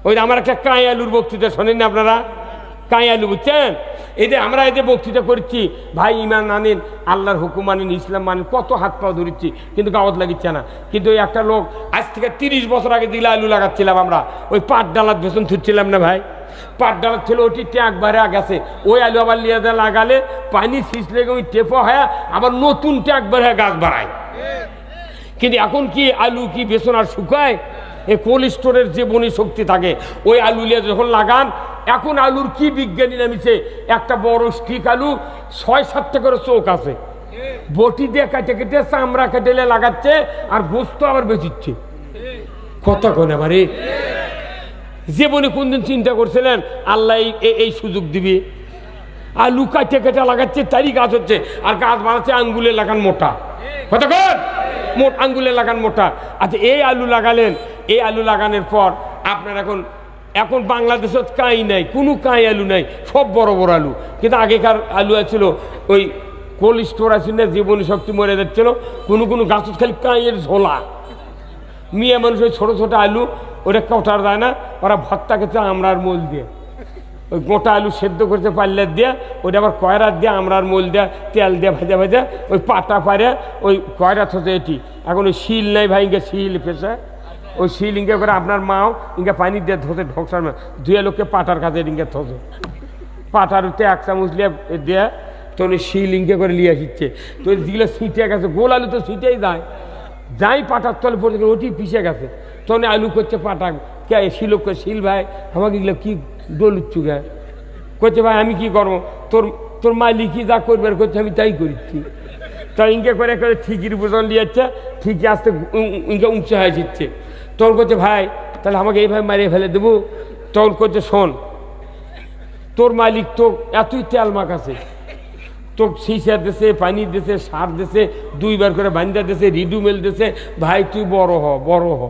ওই আমার একটা কাঁই আলুর বক্তৃতা শোনেন না আপনারা? কাঁই আলু বুঝছেন? এই যে আমরা এই যে বক্তৃতা করছি, ভাই ইমান আনেন, আল্লাহর হুকুম মানেন, ইসলাম মানেন, কত হাত পাও ধরিচ্ছি, কিন্তু গাওয়াত লাগিচ্ছে না। কিন্তু ওই একটা লোক আজ থেকে 30 বছর আগে দিলে আলু লাগাচ্ছিলাম আমরা, ওই পাট ডালার ভেতন থুচ্ছিলাম না ভাই, পাট ডালার ছিল ওটি ট্যাঁক বাড়ে গেছে, ওই আলু আবার লিয়ে লাগালে পানি ছিঁচলে ওই টেপো হয়, আবার নতুন ট্যাঁক বাড়ে গাছ বাড়ায়। কিন্তু এখন কি আলু কি বেসন আর শুকায়? এই কোল্ড স্টোরের যে বনি শক্তি থাকে, ওই আলু নিয়ে যখন লাগান, এখন আলুর কি বিজ্ঞানী নামিছে, একটা বড় স্টিক আলু 6-7টা করে চোখ আছে, বটি দিয়ে কেটে কেটে চামড়া কেটেলে লাগাচ্ছে, আর গোস্ত আবার বেচিচ্ছে। কথা কোনে বাড়ি যে বনি কোনদিন চিন্তা করছিলেন আল্লাহ এই সুযোগ দিবি? আলু কাটে কেটে লাগাচ্ছে, তারই গাছ হচ্ছে, আর গাছ বানাচ্ছে আঙ্গুলে লাগান মোটা। কথা কর, মোট আঙ্গুলে লাগান মোটা। আচ্ছা এই আলু লাগালেন, এই আলু লাগানোর পর আপনার এখন বাংলাদেশে কাঁই নাই, কোনো কাঁই আলু নাই, সব বড় বড় আলু। কিন্তু আগেকার আলু আছিল ওই কোল্ড স্টোর আছে না, জীবনী শক্তি মরে যাচ্ছিল, কোনো কোনো গাছ খালি কাঁইয়ের ঝোলা। মেয়ে মানুষ ওই ছোটো ছোটো আলু ওটা কটার যায় না, ওরা ভর্তা খেতে আমরার মোল দিয়ে, ওই গোটা আলু সেদ্ধ করতে পারলে দিয়ে ওইটা আবার কয়রার দিয়ে আমরার মোল দেয়া তেল দিয়ে ভাজা ভাজা ওই পাটা পারে ওই কয়রা থতে এটি। এখন ওই শিল নাই ভাই, ইঙ্গে শিল পেশা, ওই শিল ইঙ্গে করে আপনার মাও ইঙ্গে পানি দিয়ে ধোতে ঢোকসার ধুয়ে লোককে পাটার কাছে ইঙ্গে থতে, পাটার উঠতে 1 চামচ লিয়ে দেয়া তো উনি শিল ইঙ্গে করে লিয়ে আসছে। তো যেগুলো ছিটে গেছে, গোল আলু তো ছিটেই যায়, যাই পাটার তলে পড়ে ওটি পিছিয়ে গেছে, তখন আলু করছে পাটা কে শিল শিল ভাই আমাকে এগুলো কি দোলুচ্ছু গে করছে, ভাই আমি কি করবো, তোর মালিকই যা করবার করছে আমি তাই করিচ্ছি। তা ইঙ্গে করে করে ঠিকির বুঝন দিয়েছে, ঠিকই আসতে ইঙ্গে উঁচু হয়ে যাচ্ছে। তখন করছে ভাই তাহলে আমাকে এইভাবে মারিয়ে ফেলে দেবো। তখন করছে শোন, তোর মালিক তো এতই তেল মাখাছে, তো সিসা দেশে, পানি দেশে, সার দেশে, 2বার করে বান্ধা দেশে, রিডুমেল দেশে, ভাই তুই বড় হ, বড় হ,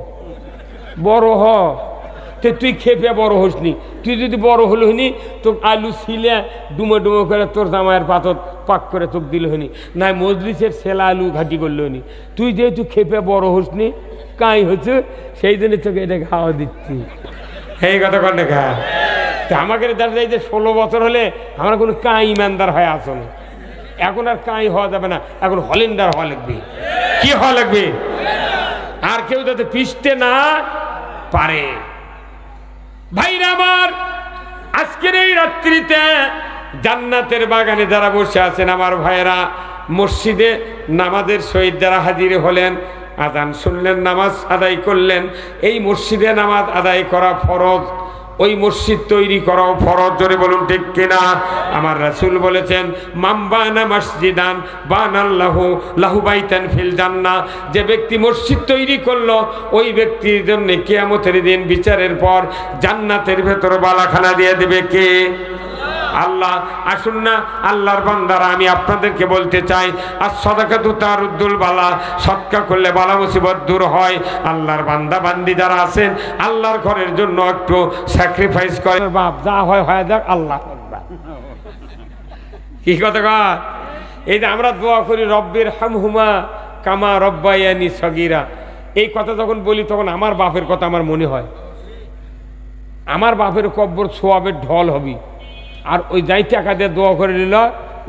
বড় হ। তো তুই খেপে বড় হসনি, তুই যদি বড় হলো হনি তো আলু ছিলে ডুমো ডুমো করে তোর জামাইয়ের পাতত পাক করে তোকে দিল হনি, নাই মজলিসের ছেলা আলু ঘাটি করলো হনি। তুই যেহেতু খেপে বড় হসনি, কাঁই হচ্ছে, সেই জন্য তোকে এটা খাওয়া দিচ্ছি। এই কথা কর না খা। তা আমাকে দেখা যায় যে 16 বছর হলে আমরা কোনো কাঁই ইমানদার হয়ে আসো না। এখন আর কাঁই হওয়া যাবে না, এখন হলেন্ডার হওয়া লাগবে। কি হওয়া লাগবে? আর কেউ যাতে পিষতে না পারে। ভাইরা আমার, আজকের এই রাত্রিতে জান্নাতের বাগানে যারা বসে আছেন আমার ভাইয়েরা, মসজিদে নামাজের সহিত যারা হাজির হলেন, আযান শুনলেন, নামাজ আদায় করলেন, এই মসজিদে নামাজ আদায় করা ফরজ, ওই মসজিদ তৈরি করাও ফরজ। জোরে বলুন ঠিক কিনা? আমার রাসূল বলেছেন মান বানা মসজিদান বানাল্লাহু লাহু বাইতান ফিল জান্নাহ, যে ব্যক্তি মসজিদ তৈরি করলো ওই ব্যক্তির জন্য কিয়ামতের দিন বিচারের পর জান্নাতের ভেতর বালাখানা দিয়ে দেবে কে? আল্লাহ। আসুন না আল্লাহর বান্দারা, আমি আপনাদেরকে বলতে চাই, as-সাদাকাতু তারুদ্দুল বালা, সদকা করলে বালা মুসিবত দূর হয়। আল্লাহর বান্দা বান্দি যারা আছেন, আল্লাহর ঘরের জন্য একটু স্যাক্রিফাইস করেন। বাপ যা হয় হয়ে যাক, আল্লাহ কি কথা কয়? এই যে আমরা দোয়া করি রব্বির হামহুমা কামা রব্বায়ানি সগীরা, এই কথা যখন বলি তখন আমার বাপের কথা আমার মনে হয়। আমার বাপের কব্বর সোয়াবের ঢল হবি, আর ওই যাই টাকা দিয়ে দোয়া করে নিল,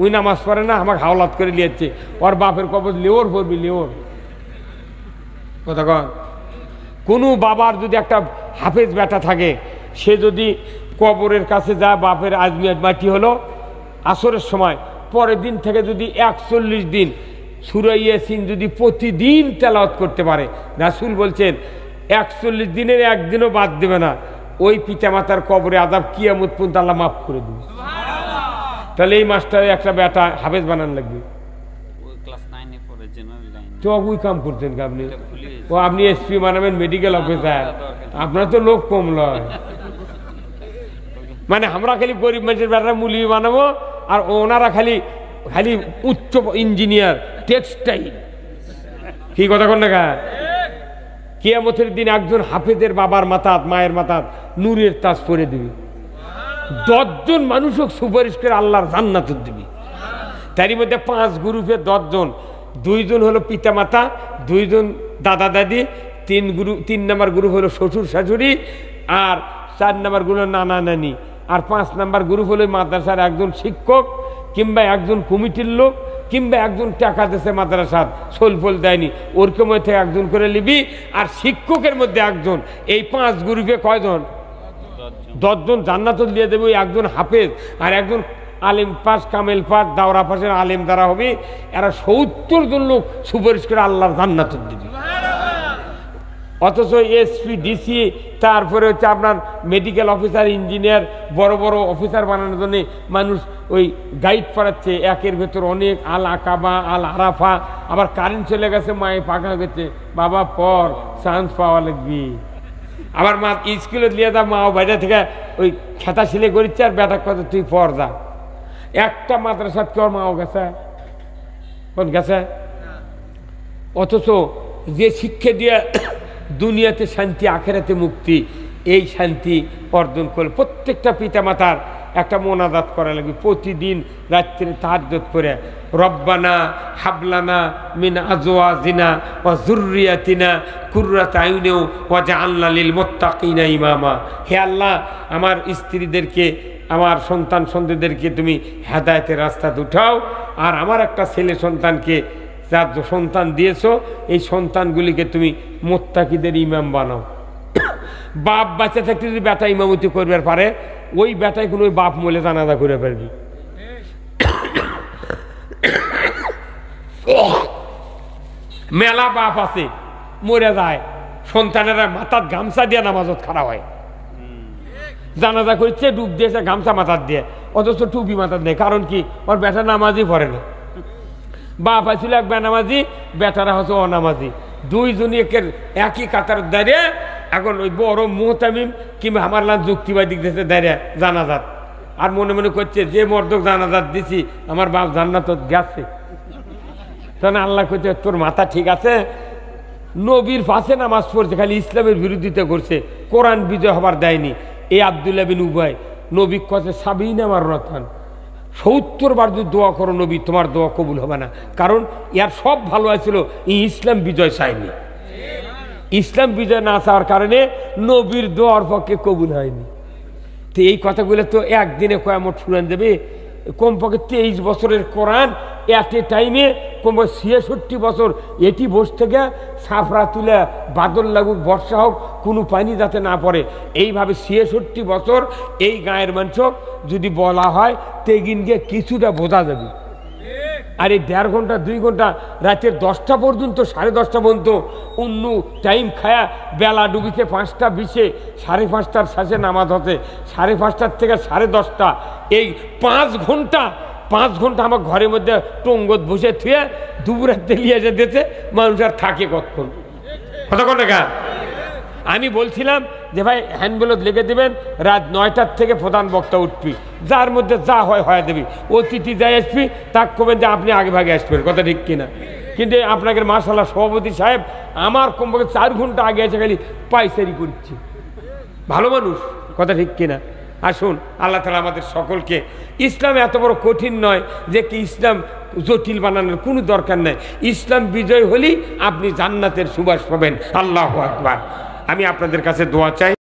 ওই নামাজ পড়ে না, আমাকে হাওলাত করে নিয়েছে, ওর বাপের কবর লেওর পড়বি, লেওর কথা কন। কোনো বাবার যদি একটা হাফেজ বেটা থাকে, সে যদি কবরের কাছে যায়, বাপের আজমিয়াত মাটি হলো আসরের সময়, পরের দিন থেকে যদি 41 দিন সূরা ইয়াসিন যদি প্রতিদিন তেলাওয়াত করতে পারে, রাসূল বলছেন 41 দিনের একদিনও বাদ দেবে না, ওই পিতামাতার কবরে আযাব কিয়ামত পর্যন্ত আল্লাহ মাফ করে দেবে। তাহলে এই মাস্টারে একটা বেটা হাফেজ বানান লাগবে। তো ওই কাম করছেন কি আপনি? ও আপনি এসপি বানাবেন, মেডিকেল অফিসার, আপনার তো লোক কম লয়। মানে আমরা খালি গরিব মানুষের বেটা মুলি বানাবো, আর ওনারা খালি খালি উচ্চ ইঞ্জিনিয়ার টেক্সটাইল। কি কথা কন না? কিয়ামতের দিন একজন হাফেজের বাবার মাথাত, মায়ের মাথাত নূরের তাজ পরে দিবি, 10 জন মানুষও সুপারিশ করে আল্লাহর জান্নাত দিবি। তারই মধ্যে 5 গ্রুপে 10 জন, 2 জন হলো পিতা মাতা, 2 জন দাদা দাদি, 3 নম্বর গ্রুপ হলো শ্বশুর শাশুড়ি, আর 4 নম্বর গ্রুপ হলো নানা নানি, আর 5 নম্বর গ্রুপ হলো মাদ্রাসার একজন শিক্ষক কিংবা একজন কমিটির লোক কিংবা একজন টাকা দিয়েছে মাদ্রাসার, সোলফল দেয়নি, ওরকে মধ্যে একজন করে নিবি। আর শিক্ষকের মধ্যে একজন। এই 5 গ্রুপে কয়জন? 10 জন জান্নাত দিয়ে দেবে। একজন হাফেজ আর একজন আলেম পাস, কামেল পাস, দাওরা পাসের আলেম দ্বারা হবে। এরা 70 জন লোক সুপারিশ করে আল্লাহর জান্নাত দিবে। অথচ এসপি, ডিসি, তারপরে হচ্ছে আপনার মেডিকেল অফিসার, ইঞ্জিনিয়ার, বড় বড় অফিসার বানানোর জন্য মানুষ ওই গাইড পড়াচ্ছে, একের ভেতর অনেক, আল আকাবা, আল আরাফা। আবার কারেন্ট চলে গেছে, মায়ে পাখা গেছে, বাবা পর চান্স পাওয়া লাগবে। আবার মা স্কুলে নিয়ে যা, মাও বাইরে থেকে ওই খেতা সিলে করিচ্ছে, আর বেটা কত তুই পর যা। একটা মাদ্রাসাত কেউ মাও গেছে, কোন গেছে? অথচ যে শিক্ষা দিয়ে দুনিয়াতে শান্তি, আখেরাতে মুক্তি, এই শান্তি অর্জন করে প্রত্যেকটা পিতামাতার একটা মোনাজাত করা লাগবে প্রতিদিন রাত্রে তাহাজ্জুদ করে, রব্বানা হাবলানা মিন আজওয়াজিনা ওয়া যুররিয়াতিনা কুররাতা আয়ুনিন ওয়াজআলনা লিল মুত্তাকিনা ইমামা। হে আল্লাহ, আমার স্ত্রীদেরকে, আমার সন্তান সন্ততিদেরকে তুমি হেদায়েতের রাস্তাতে উঠাও, আর আমার একটা ছেলে সন্তানকে, যার সন্তান দিয়েছো, এই সন্তানগুলিকে তুমি মুত্তাকিদের ইমাম বানাও। বাপ বাচ্চা থাকতে যদি বেটা ইমামতি করবার পারে, ওই বেটায় কোনো বাপ মলে জানাজা করে পারবি। মেলা বাপ আছে মরে যায়, সন্তানেরা মাথার গামছা দিয়ে নামাজত খারাপ হয়, জানাজা করছে, ডুব দিয়েছে গামছা মাথার দিয়ে, অথচ টুপি মাথার নেই। কারণ কি? ওর বেটা নামাজই পড়ে না। বাপ আছিল এক বেনামাজি, বেটারা হচ্ছে অনামাজি, 2 জনই একই কাতার দাঁড়িয়ে। এখন ওই বড় মুহতামিম কিংবা আমার লান যুক্তিবাদী দিতে দাঁড়িয়ে জানাজাত, আর মনে মনে করছে যে মর্দক জানাজাত দিছি আমার বাপ জান্নাত গেছে। তখন আল্লাহ করছে, তোর মাথা ঠিক আছে? নবীর পাশে নামাজ পড়ছে, খালি ইসলামের বিরোধিতা করছে, কোরআন বিজয় হবার দেয়নি। এই আব্দুল্লাহ বিন উবাই নবী কাছে সাবিন আমার রতান, 70 বার যদি দোয়া করো নবী, তোমার দোয়া কবুল হবে না। কারণ ইয়ার সব ভালো আছিল, ইসলাম বিজয় চায়নি। ইসলাম বিজয় না চাওয়ার কারণে নবীর দোয়ার পক্ষে কবুল হয়নি। তো এই কথাগুলো তো একদিনে কয়ামত শুনান দেবে। কমপক্ষে 23 বছরের কোরআন এট এ টাইমে, কমপক্ষে 66 বছর এটি বসে থেকে সাফরা তুলে, বাদল লাগুক, বর্ষা হোক, কোনো পানি যাতে না পড়ে, এইভাবে 66 বছর এই গায়ের মানুষ যদি বলা হয়, তেগিন গিয়ে কিছুটা বোঝা যাবে। আর এই 1.5 ঘন্টা 2 ঘন্টা রাতের 10টা পর্যন্ত, 10:30 পর্যন্ত অন্য টাইম খায়া, বেলা ডুবিছে 5টা 20, 5:30টার শেষে নামাজ হচ্ছে, 5:30 থেকে 10:30, এই 5 ঘন্টা আমার ঘরের মধ্যে টঙ্গত বসে থুয়ে দুপুরের তেলিয়ে যেতেছে, মানুষ আর থাকে কতক্ষণ? কতক্ষণ টাকা? আমি বলছিলাম যে ভাই হ্যান্ডবিলত লিখে দেবেন, রাত 9টার থেকে প্রধান বক্তা উঠবি, যার মধ্যে যা হয় দেবি, অতিথি যাই আসবি তাক করবেন যে আপনি আগে ভাগে আসবেন, কথা ঠিক কিনা? কিন্তু আপনাকে মাশাআল্লাহ সভাপতি সাহেব আমার কমপক্ষে 4 ঘন্টা আগে এসে খালি পাইসারি করছি, ভালো মানুষ, কথা ঠিক কিনা? আসুন, আল্লাহ তাআলা আমাদের সকলকে, ইসলাম এত বড় কঠিন নয় যে কি ইসলাম জটিল বানানোর কোনো দরকার নেই। ইসলাম বিজয় হলেই আপনি জান্নাতের সুবাস পাবেন। আল্লাহু আকবার। আমি আপনাদের কাছে দোয়া চাই।